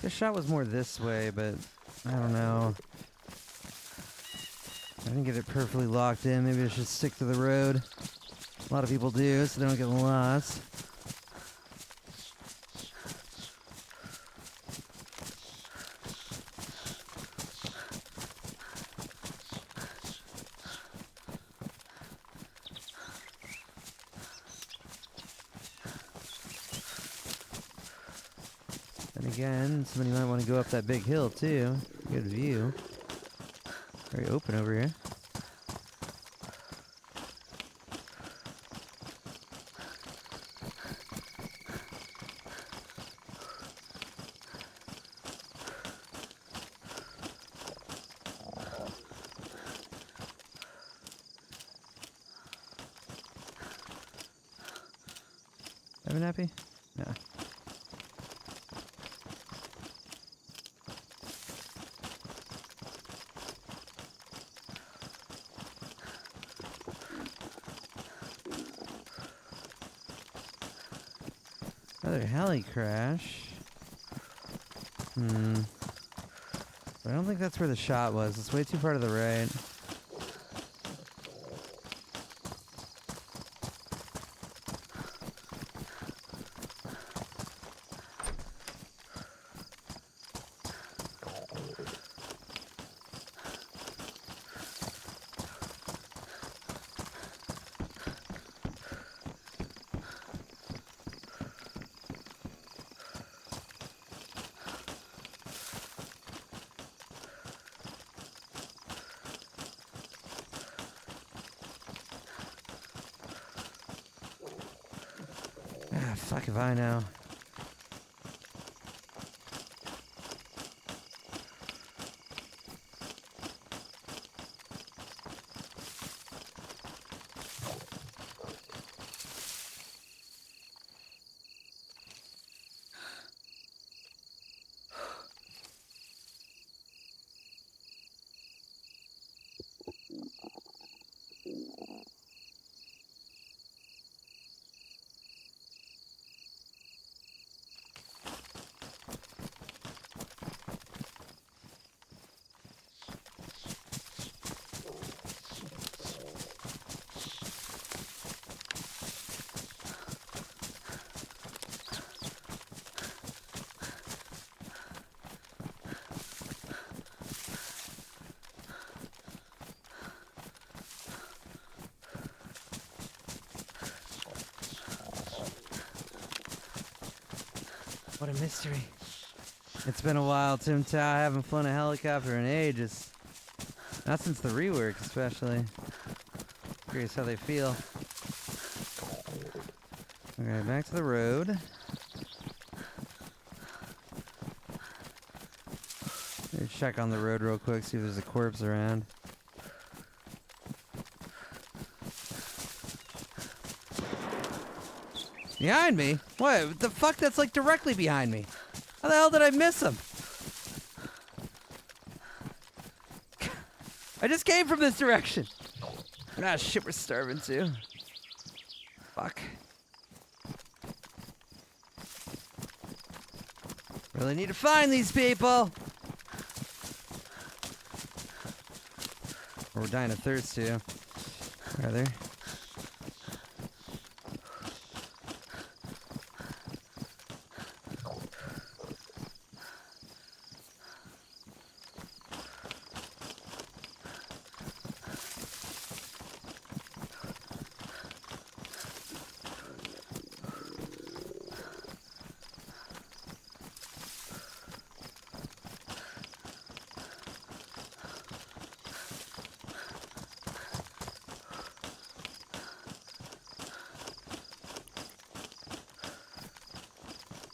The shot was more this way, but I don't know. I didn't get it perfectly locked in. Maybe I should stick to the road. A lot of people do, so they don't get lost. And again, somebody might want to go up that big hill too. Good view. Very open over here. Evan happy? No. Another heli crash. But I don't think that's where the shot was. It's way too far to the right. Ah, fuck if I know. What a mystery. It's been a while, Tim Tao. I haven't flown a helicopter in ages. Not since the rework, especially. Curious how they feel. Okay, back to the road. Maybe check on the road real quick, see if there's a corpse around. Behind me? What the fuck? That's like directly behind me. How the hell did I miss him? I just came from this direction. Ah, shit, we're starving too. Fuck. Really need to find these people. Or we're dying of thirst too. Rather.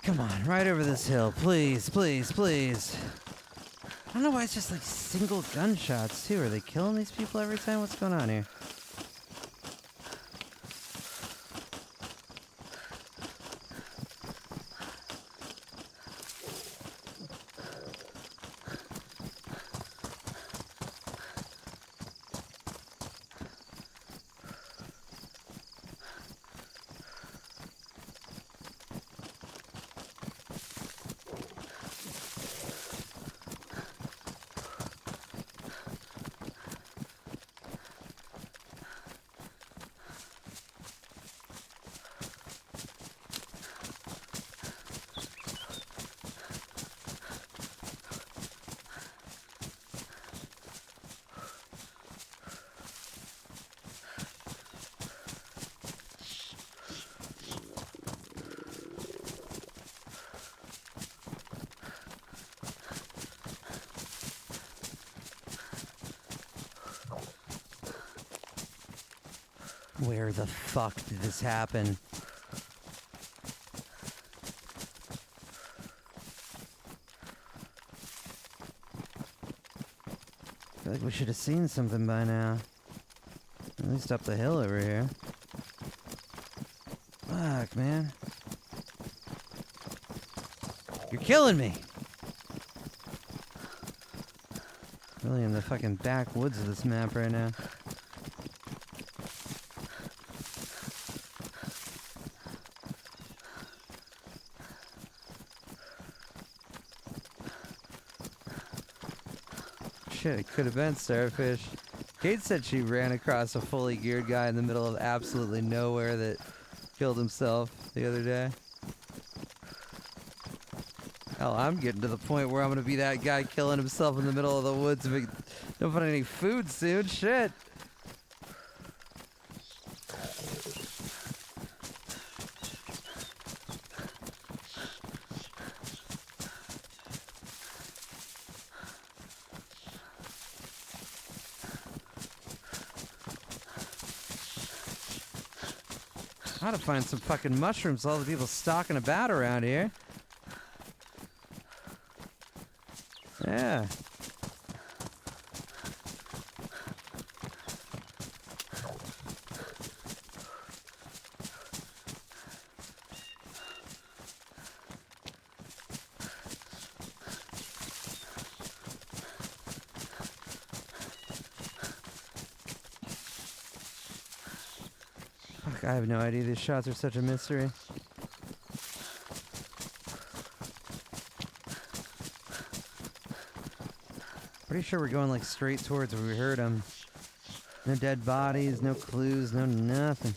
Come on, right over this hill. Please, please, please. I don't know why it's just like single gunshots too. Are they killing these people every time? What's going on here? Where the fuck did this happen? I feel like we should have seen something by now. At least up the hill over here. Fuck, man. You're killing me! Really in the fucking backwoods of this map right now. Shit, it could have been Starfish. Kate said she ran across a fully geared guy in the middle of absolutely nowhere that killed himself the other day. Hell, I'm getting to the point where I'm gonna be that guy killing himself in the middle of the woods if we don't find any food soon. Shit. I ought to find some fucking mushrooms. All the people stalking about around here. Yeah. Fuck, I have no idea. These shots are such a mystery. Pretty sure we're going like straight towards where we heard them. No dead bodies, no clues, no nothing.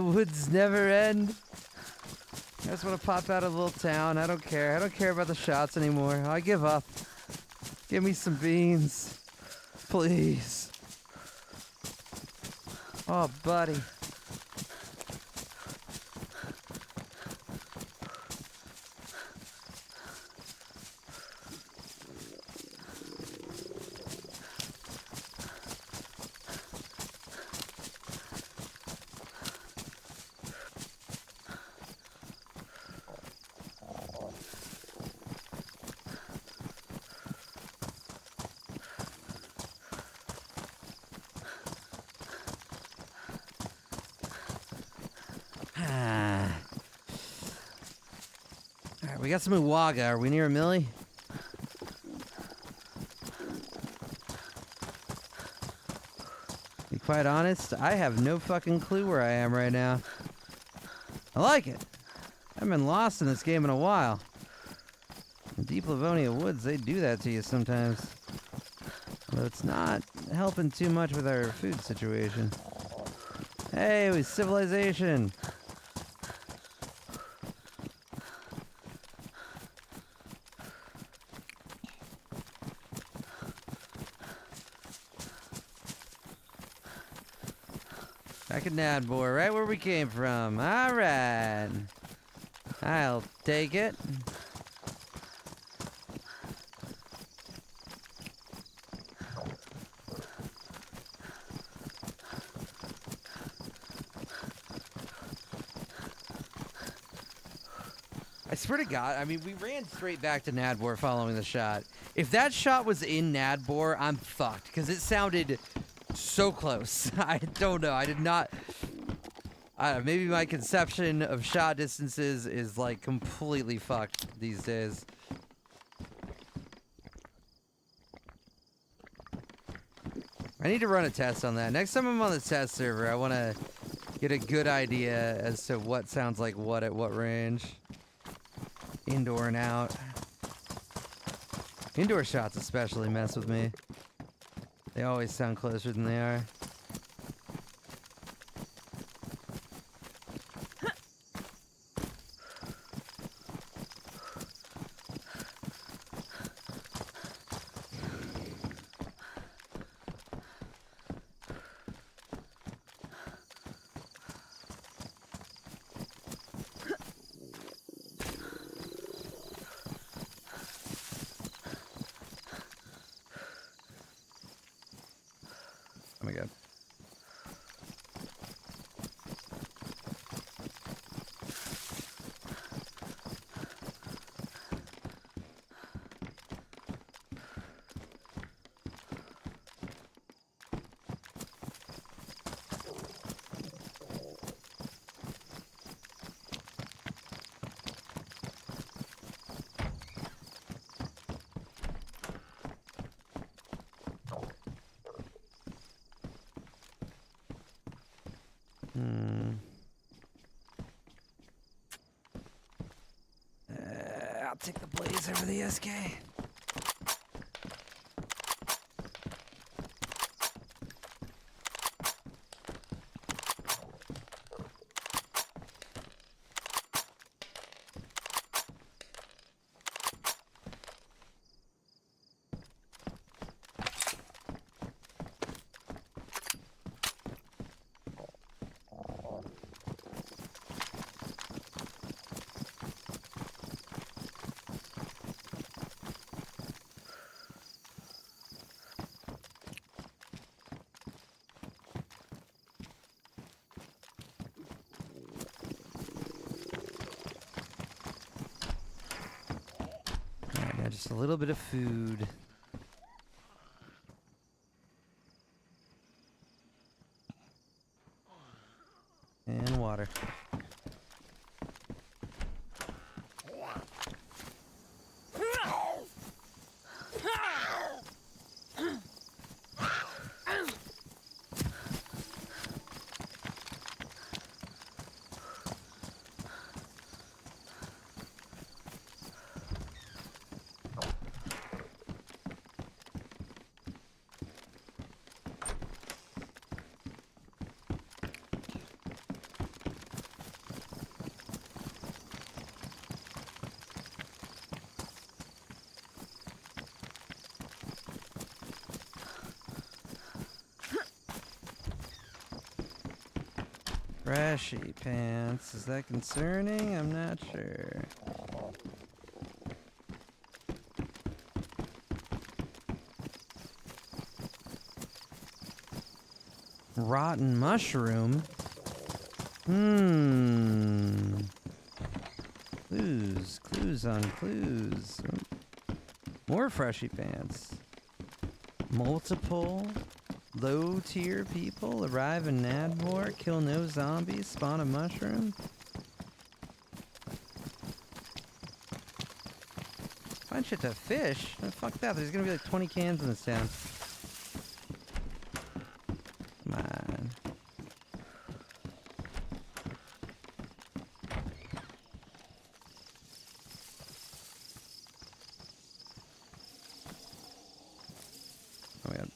woods never end. I just want to pop out of a little town. I don't care. I don't care about the shots anymore. I give up. Give me some beans. Please. Oh, buddy. Alright, we got some Uwaga. Are we near a Millie? To be quite honest, I have no fucking clue where I am right now. I like it. I haven't been lost in this game in a while. In deep Livonia woods, they do that to you sometimes. Although it's not helping too much with our food situation. Hey, we civilization! Back in Nadbor, right where we came from. Alright. I'll take it. I swear to God, I mean, we ran straight back to Nadbor following the shot. If that shot was in Nadbor, I'm fucked, because it sounded so close. I don't know. I did not... maybe my conception of shot distances is, like, completely fucked these days. I need to run a test on that. Next time I'm on the test server, I want to get a good idea as to what sounds like what at what range. Indoor and out. Indoor shots especially mess with me. They always sound closer than they are. Oh my God. I'll take the blaze over the SK. Just a little bit of food. And water. Freshy pants. Is that concerning? I'm not sure. Rotten mushroom? Clues on clues. More freshy pants. Multiple low-tier people arrive in Nadmore, kill no zombies, spawn a mushroom. Find shit to fish? Oh, fuck that, there's gonna be like 20 cans in this town. Come on. Oh my god.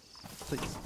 Please.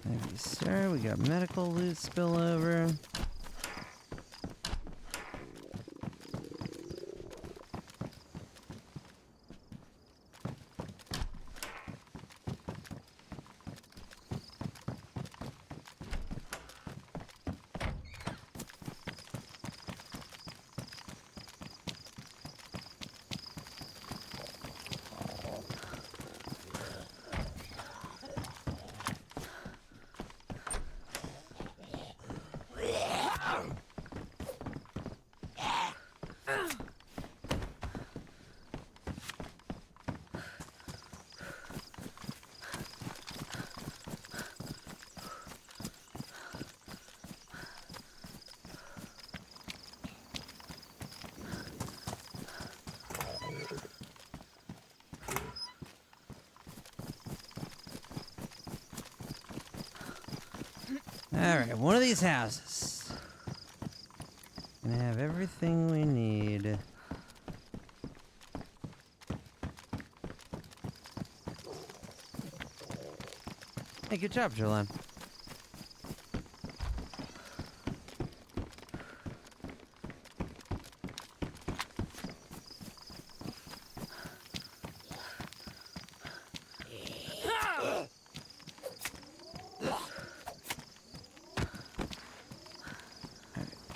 Thank you, sir. We got medical loot spillover. Alright, one of these houses. Gonna have everything we need. Hey, good job, Chillin.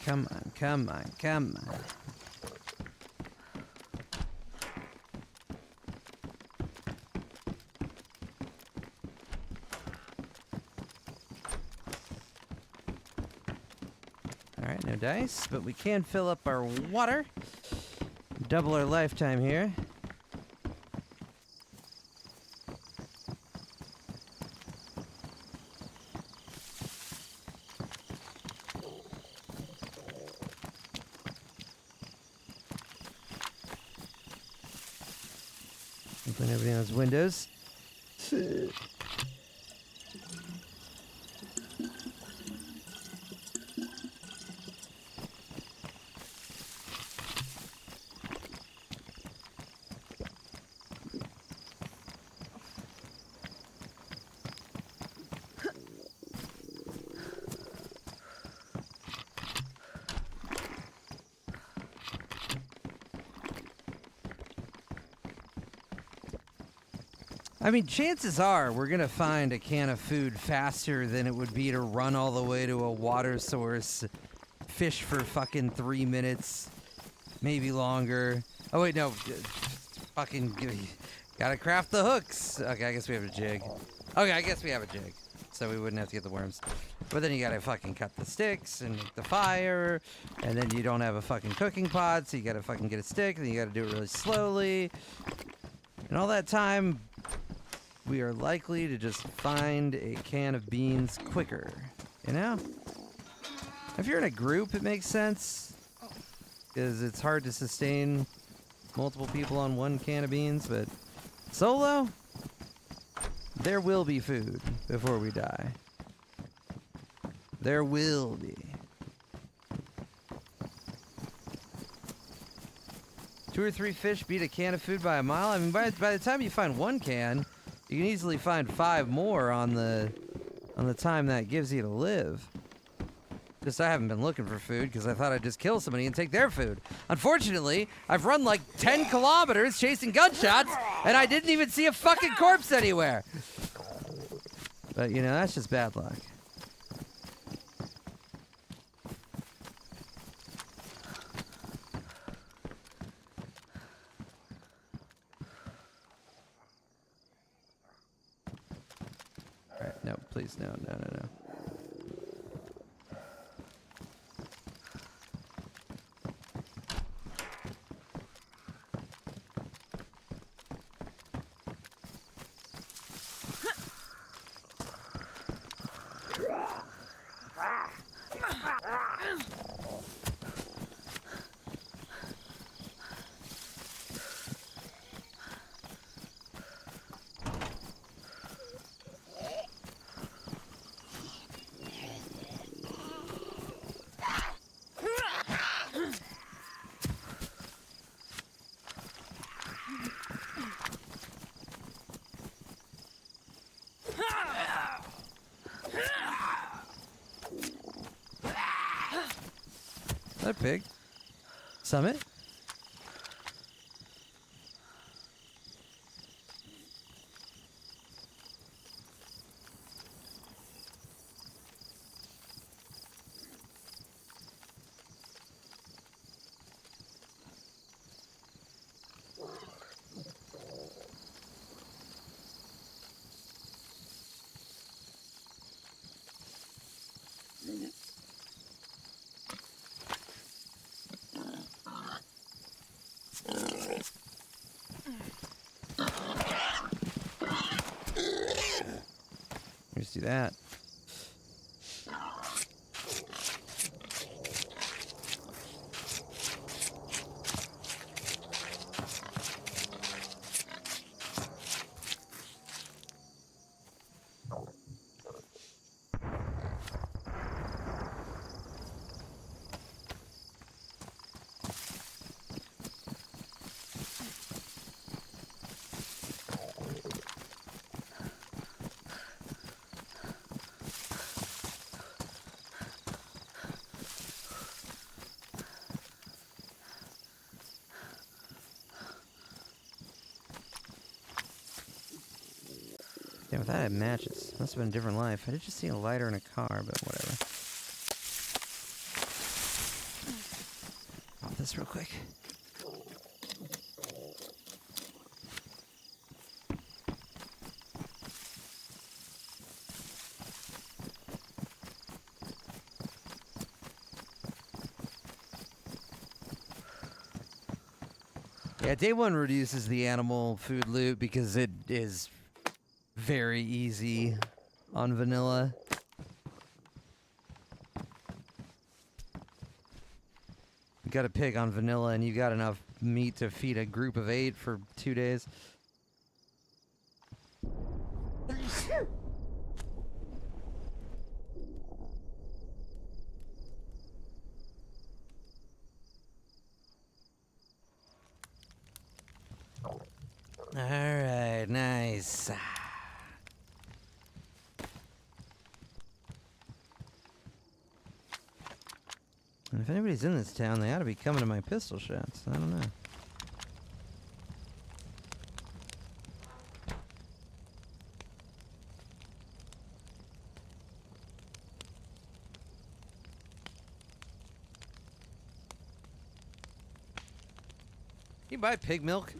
Come on, come on, come on. Alright, no dice, but we can fill up our water. Double our lifetime here. Open everything on those windows. I mean, chances are we're gonna find a can of food faster than it would be to run all the way to a water source, fish for fucking 3 minutes, maybe longer. Oh wait, no, fucking gotta craft the hooks. Okay, I guess we have a jig. Okay, I guess we have a jig, so we wouldn't have to get the worms. But then you gotta fucking cut the sticks and make the fire, and then you don't have a fucking cooking pot, so you gotta fucking get a stick, and then you gotta do it really slowly. And all that time, we are likely to just find a can of beans quicker, you know? If you're in a group, it makes sense. Because it's hard to sustain multiple people on one can of beans, but solo, there will be food before we die. There will be. 2 or 3 fish beat a can of food by a mile. I mean, by the time you find 1 can, you can easily find 5 more on the time that gives you to live. Just I haven't been looking for food because I thought I'd just kill somebody and take their food. Unfortunately, I've run like 10 kilometers chasing gunshots, and I didn't even see a fucking corpse anywhere. But, you know, that's just bad luck. Alright, no, please, no. Is that a pig? Summit? Let's do that. Yeah, if that had matches, must have been a different life. I did just see a lighter in a car, but whatever. Pop this real quick. Yeah, day 1 reduces the animal food loot because it is very easy on vanilla. You got a pig on vanilla and you got enough meat to feed a group of 8 for 2 days. Alright, nice. And if anybody's in this town, they ought to be coming to my pistol shots. I don't know. You buy pig milk?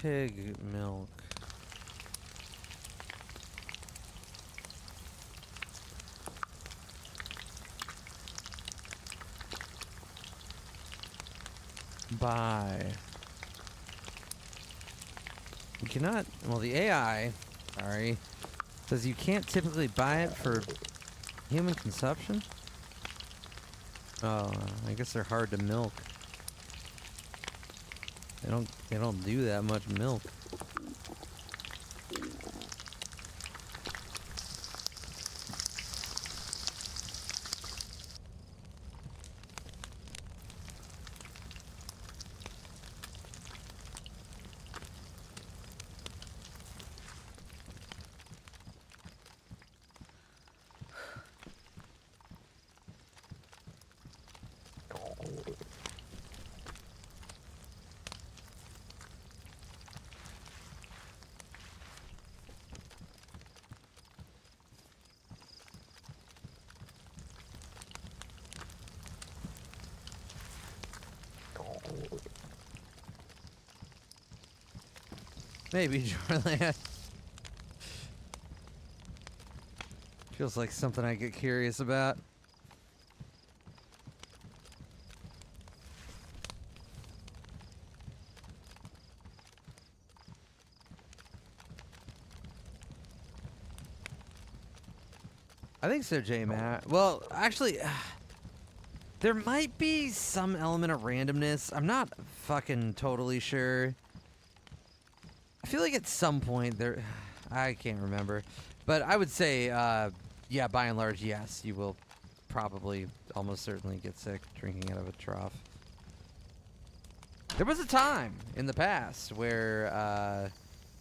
Pig milk. Buy. You cannot, well, the AI, sorry, says you can't typically buy it for Human consumption? Oh, I guess they're hard to milk. They don't do that much milk. Maybe, Jorland. Feels like something I get curious about. I think so, J-Matt. Well, actually, there might be some element of randomness. I'm not fucking totally sure. I feel like at some point there, I can't remember, but I would say, yeah, by and large, yes, you will probably almost certainly get sick drinking out of a trough. There was a time in the past where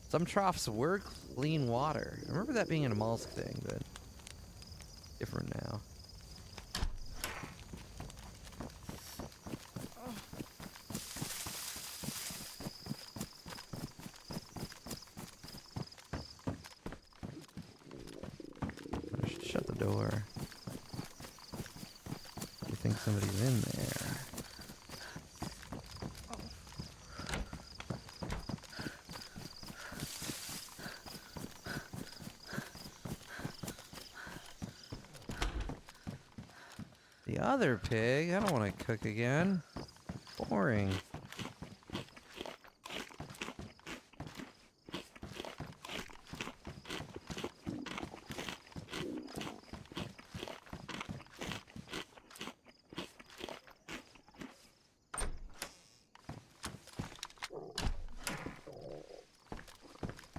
some troughs were clean water. I remember that being an Amalsk thing, but different now. Shut the door. You think somebody's in there? The other pig? I don't want to cook again. Boring.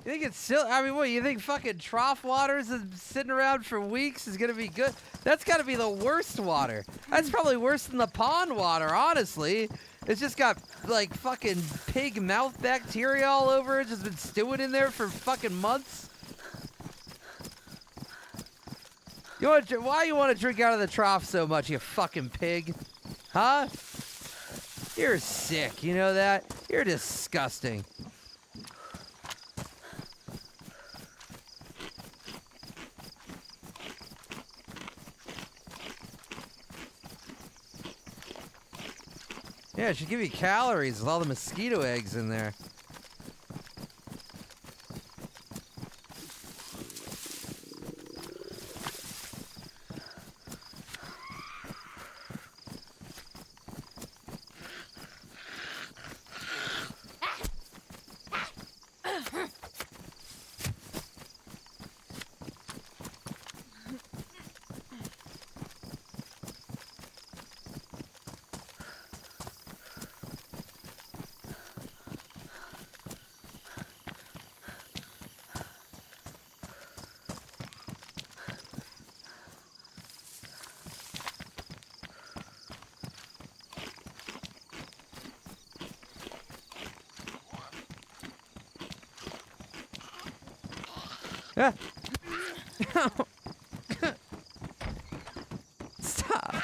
You think it's still? I mean, what, you think fucking trough waters is sitting around for weeks is gonna be good? That's gotta be the worst water. That's probably worse than the pond water, honestly. It's just got like fucking pig mouth bacteria all over it, just been stewing in there for fucking months. You want to, why you want to drink out of the trough so much, you fucking pig? Huh? You're sick, you know that? You're disgusting. Yeah, it should give you calories with all the mosquito eggs in there. Yeah. Stop.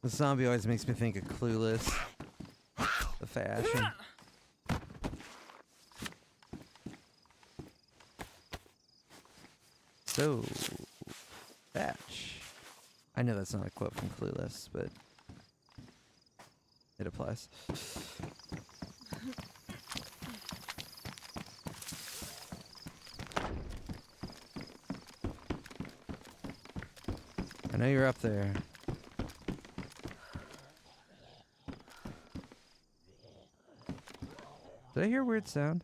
The zombie always makes me think of Clueless. The fashion. So, batch. I know that's not a quote from Clueless, but it applies. I know you're up there. Did I hear a weird sound?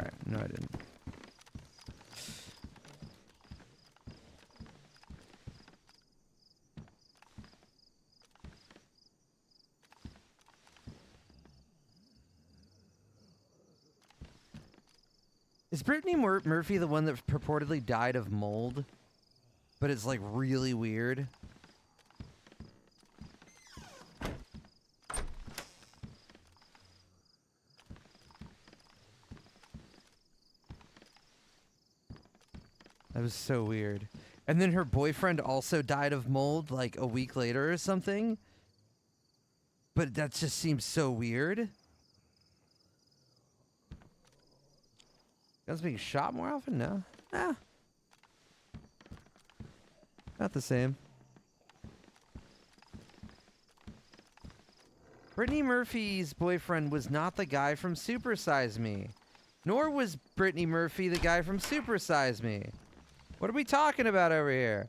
Alright, no I didn't. Is Brittany Murphy the one that purportedly died of mold? But it's like really weird. That was so weird. And then her boyfriend also died of mold like a week later or something. But that just seems so weird. Guys being shot more often? No. Nah. Not the same. Brittany Murphy's boyfriend was not the guy from Super Size Me. Nor was Brittany Murphy the guy from Super Size Me. What are we talking about over here?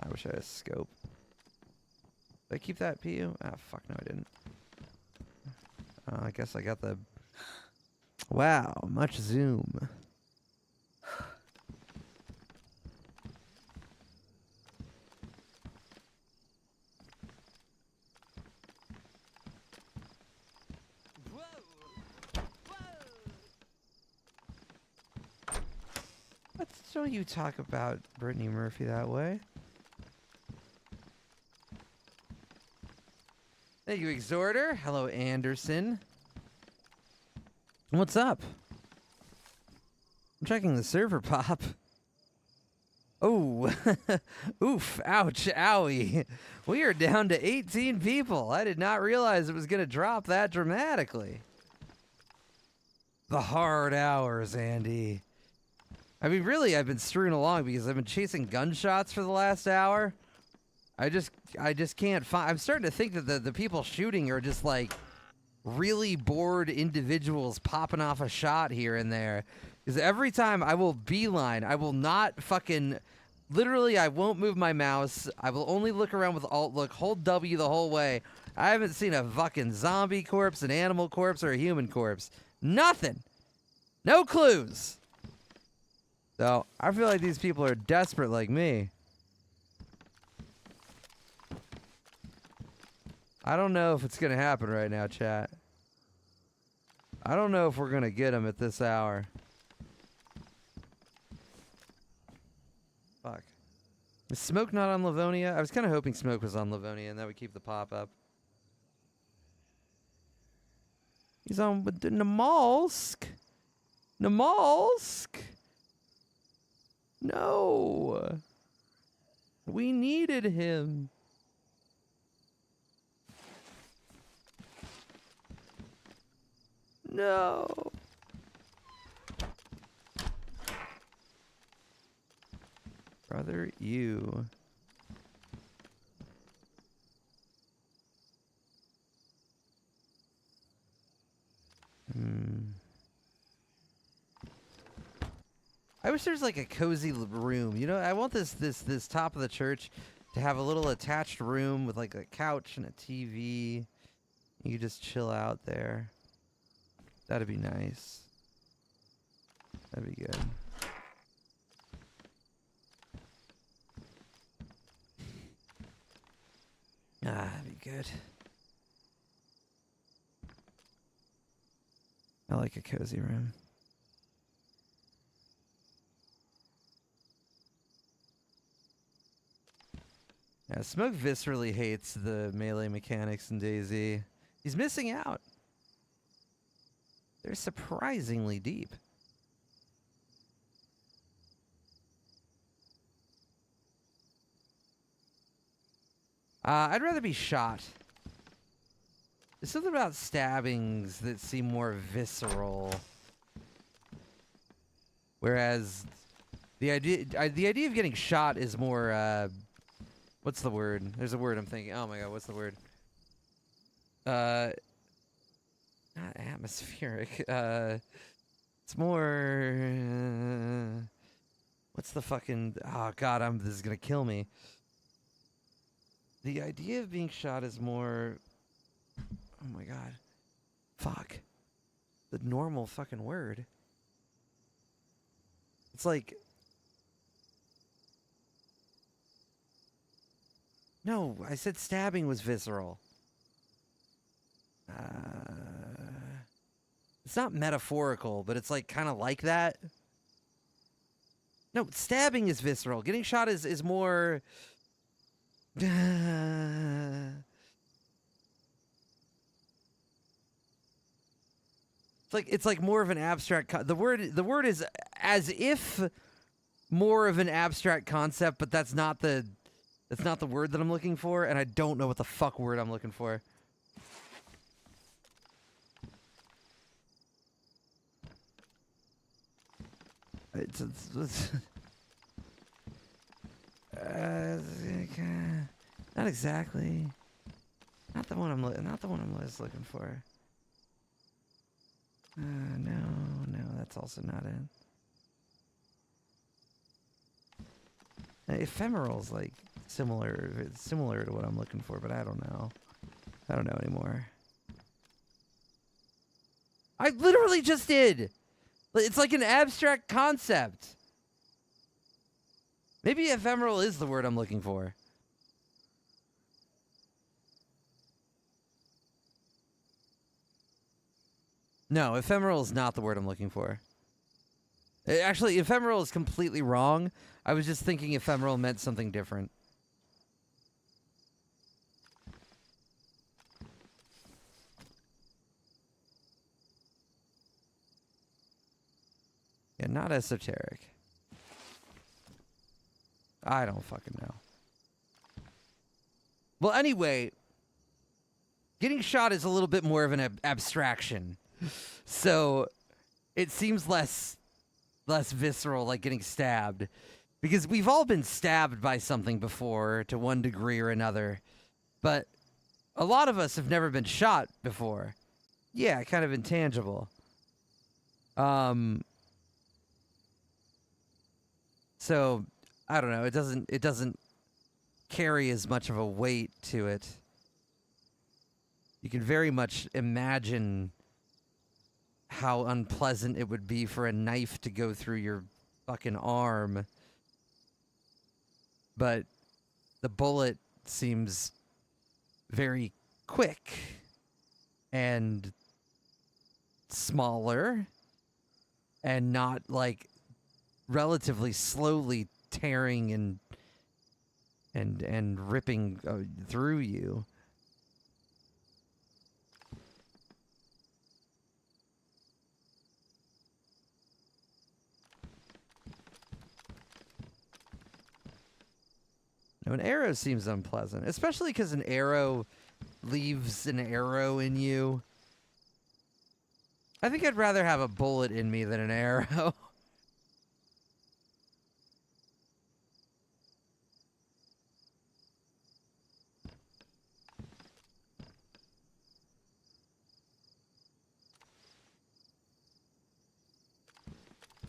I wish I had a scope. Did I keep that PU? Ah, fuck no, I didn't. I guess I got the... Wow, much zoom. Don't you talk about Brittany Murphy that way? Thank you, Exhorter. Hello, Anderson. What's up? I'm checking the server pop. Oh, oof, ouch, owie. We are down to 18 people. I did not realize it was going to drop that dramatically. The hard hours, Andy. I mean, really, I've been strewn along because I've been chasing gunshots for the last hour. I just can't find... I'm starting to think that the people shooting are just, like, really bored individuals popping off a shot here and there. Because every time I will beeline, I will not fucking... Literally, I won't move my mouse. I will only look around with Alt-Look, hold W the whole way. I haven't seen a fucking zombie corpse, an animal corpse, or a human corpse. Nothing! No clues! So, I feel like these people are desperate like me. I don't know if it's going to happen right now, chat. I don't know if we're going to get them at this hour. Fuck. Is Smoke not on Livonia? I was kind of hoping Smoke was on Livonia and that would keep the pop up. He's on with the Namalsk. Namalsk. No. We needed him. No. Brother, you. I wish there's like a cozy room. You know, I want this top of the church to have a little attached room with like a couch and a TV. You could just chill out there. That'd be nice. That'd be good. Ah, that'd be good. I like a cozy room. Yeah, Smoke viscerally hates the melee mechanics in DayZ. He's missing out. They're surprisingly deep. I'd rather be shot. There's something about stabbings that seem more visceral. Whereas the idea of getting shot is more what's the word? There's a word I'm thinking. Oh my god, what's the word? Not atmospheric. It's more what's the fucking... Oh god, this is gonna kill me. The idea of being shot is more... Oh my god. Fuck. The normal fucking word. It's like... No, I said stabbing was visceral. It's not metaphorical, but it's like kind of like that. No, stabbing is visceral. Getting shot is more... It's like more of an abstract... The word is as if more of an abstract concept, but that's not the word that I'm looking for, and I don't know what the fuck word I'm looking for. It's not exactly. Not the one I'm just looking for. No, that's also not it. Ephemeral's like similar. It's similar to what I'm looking for, but I don't know. I don't know anymore. I literally just did. It's like an abstract concept. Maybe ephemeral is the word I'm looking for. No, ephemeral is not the word I'm looking for. Actually, ephemeral is completely wrong. I was just thinking ephemeral meant something different. Yeah, not esoteric. I don't fucking know. Well, anyway, getting shot is a little bit more of an abstraction. So it seems less visceral, like getting stabbed. Because we've all been stabbed by something before to one degree or another. But a lot of us have never been shot before. Yeah, kind of intangible. So I don't know, it doesn't carry as much of a weight to it. You can very much imagine how unpleasant it would be for a knife to go through your fucking arm. But the bullet seems very quick and smaller and not like relatively slowly tearing and ripping through you. Now, an arrow seems unpleasant, especially because an arrow leaves an arrow in you. I think I'd rather have a bullet in me than an arrow.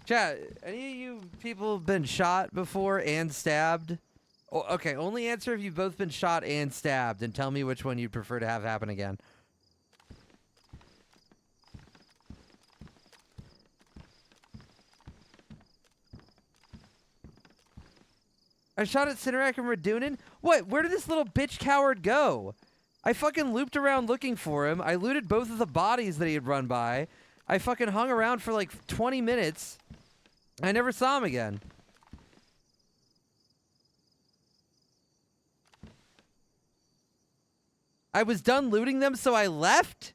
Chat, any of you people been shot before and stabbed? Oh, okay, only answer if you've both been shot and stabbed, and tell me which one you'd prefer to have happen again. I shot at Cinerak and Radunin? What? Where did this little bitch coward go? I fucking looped around looking for him. I looted both of the bodies that he had run by. I fucking hung around for like 20 minutes. I never saw him again. I was done looting them, so I left?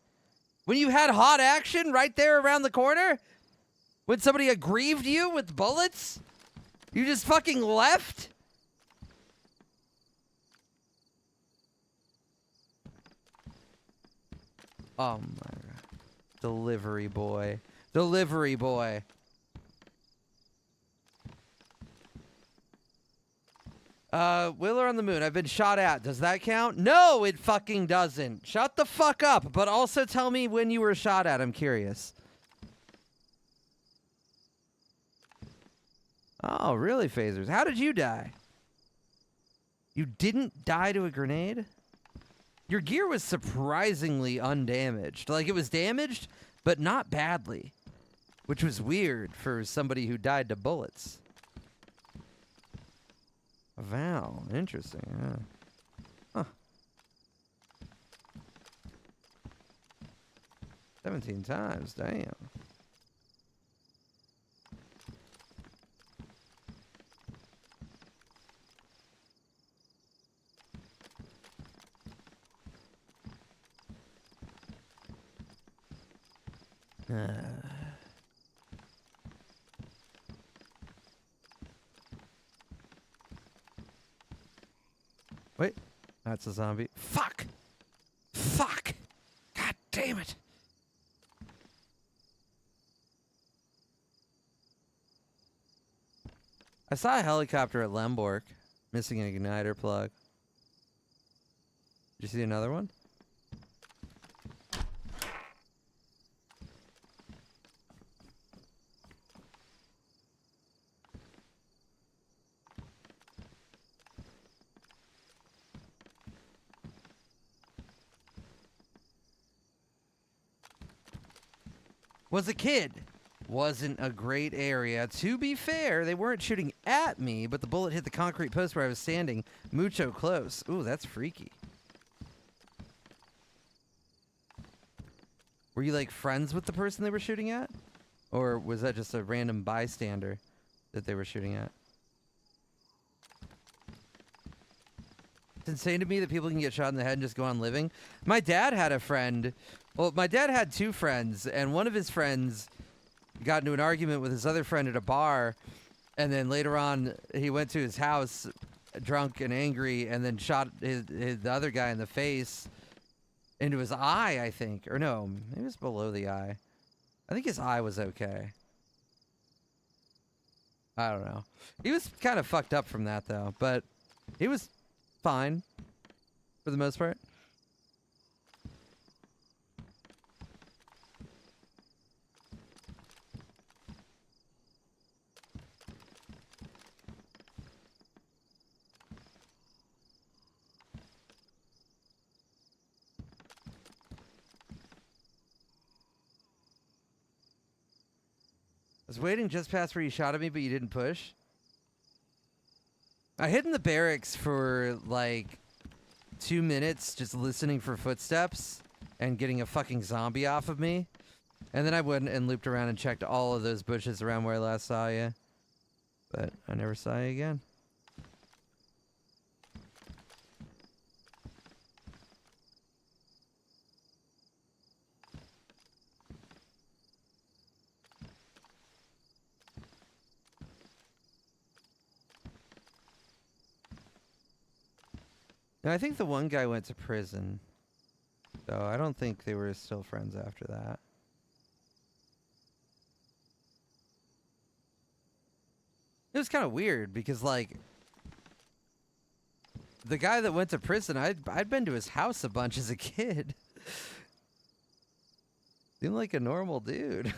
When you had hot action right there around the corner? When somebody aggrieved you with bullets? You just fucking left? Oh my god. Delivery boy. Delivery boy. Wheeler on the Moon. I've been shot at. Does that count? No, it fucking doesn't. Shut the fuck up. But also tell me when you were shot at. I'm curious. Oh, really, Phasers? How did you die? You didn't die to a grenade? Your gear was surprisingly undamaged. Like, it was damaged, but not badly. which was weird for somebody who died to bullets. A vow. Interesting. Yeah. Huh. 17 times. Damn. Wait, that's a zombie. Fuck! Fuck! God damn it! I saw a helicopter at Lemborg, missing an igniter plug. Did you see another one? Was a kid. Wasn't a great area. To be fair, they weren't shooting at me, but the bullet hit the concrete post where I was standing. Mucho close. Ooh, that's freaky. Were you, like, friends with the person they were shooting at? Or was that just a random bystander that they were shooting at? It's insane to me that people can get shot in the head and just go on living. My dad had a friend. Well, my dad had two friends, and one of his friends got into an argument with his other friend at a bar, and then later on he went to his house drunk and angry and then shot the other guy in the face, into his eye, I think. Or no, maybe it was below the eye. I think his eye was okay. I don't know. He was kind of fucked up from that, though, but he was fine for the most part. I was waiting just past where you shot at me, but you didn't push. I hid in the barracks for like 2 minutes just listening for footsteps and getting a fucking zombie off of me. And then I went and looped around and checked all of those bushes around where I last saw you. But I never saw you again. No, I think the one guy went to prison. So I don't think they were still friends after that. It was kind of weird because, like, the guy that went to prison, I'd been to his house a bunch as a kid. Seemed like a normal dude.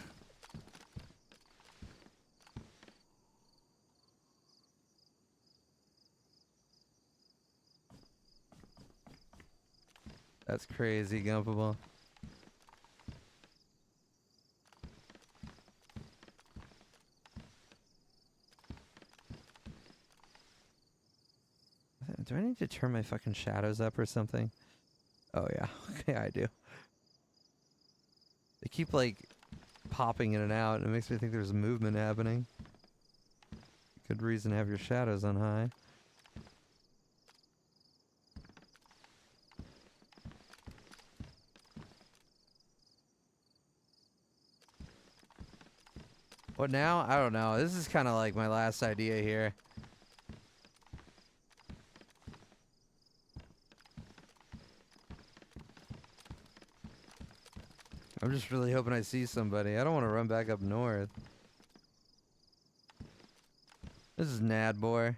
That's crazy, Gumpable. Do I need to turn my fucking shadows up or something? Oh, yeah. Okay, I do. They keep, like, popping in and out, and it makes me think there's movement happening. Good reason to have your shadows on high. What now? I don't know. This is kind of like my last idea here. I'm just really hoping I see somebody. I don't want to run back up north. This is Nadbor.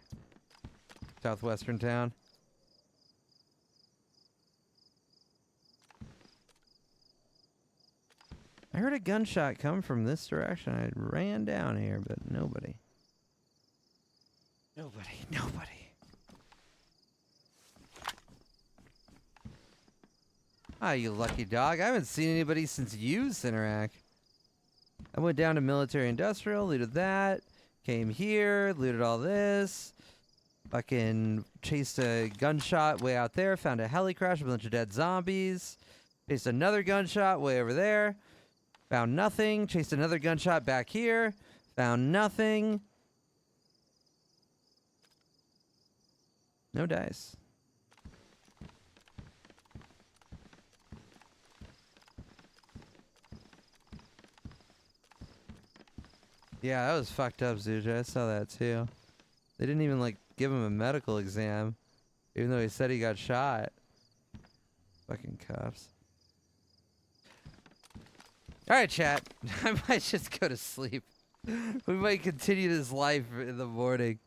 Southwestern town. I heard a gunshot come from this direction. I ran down here, but nobody. Nobody. Ah, you lucky dog. I haven't seen anybody since you, Cinerac. I went down to military industrial, looted that. Came here, looted all this. Fucking chased a gunshot way out there. Found a heli crash, a bunch of dead zombies. Chased another gunshot way over there. Found nothing. Chased another gunshot back here. Found nothing. No dice. Yeah, that was fucked up, Zuja. I saw that too. They didn't even like give him a medical exam, even though he said he got shot. Fucking cops. Alright, chat. I might just go to sleep. We might continue this life in the morning.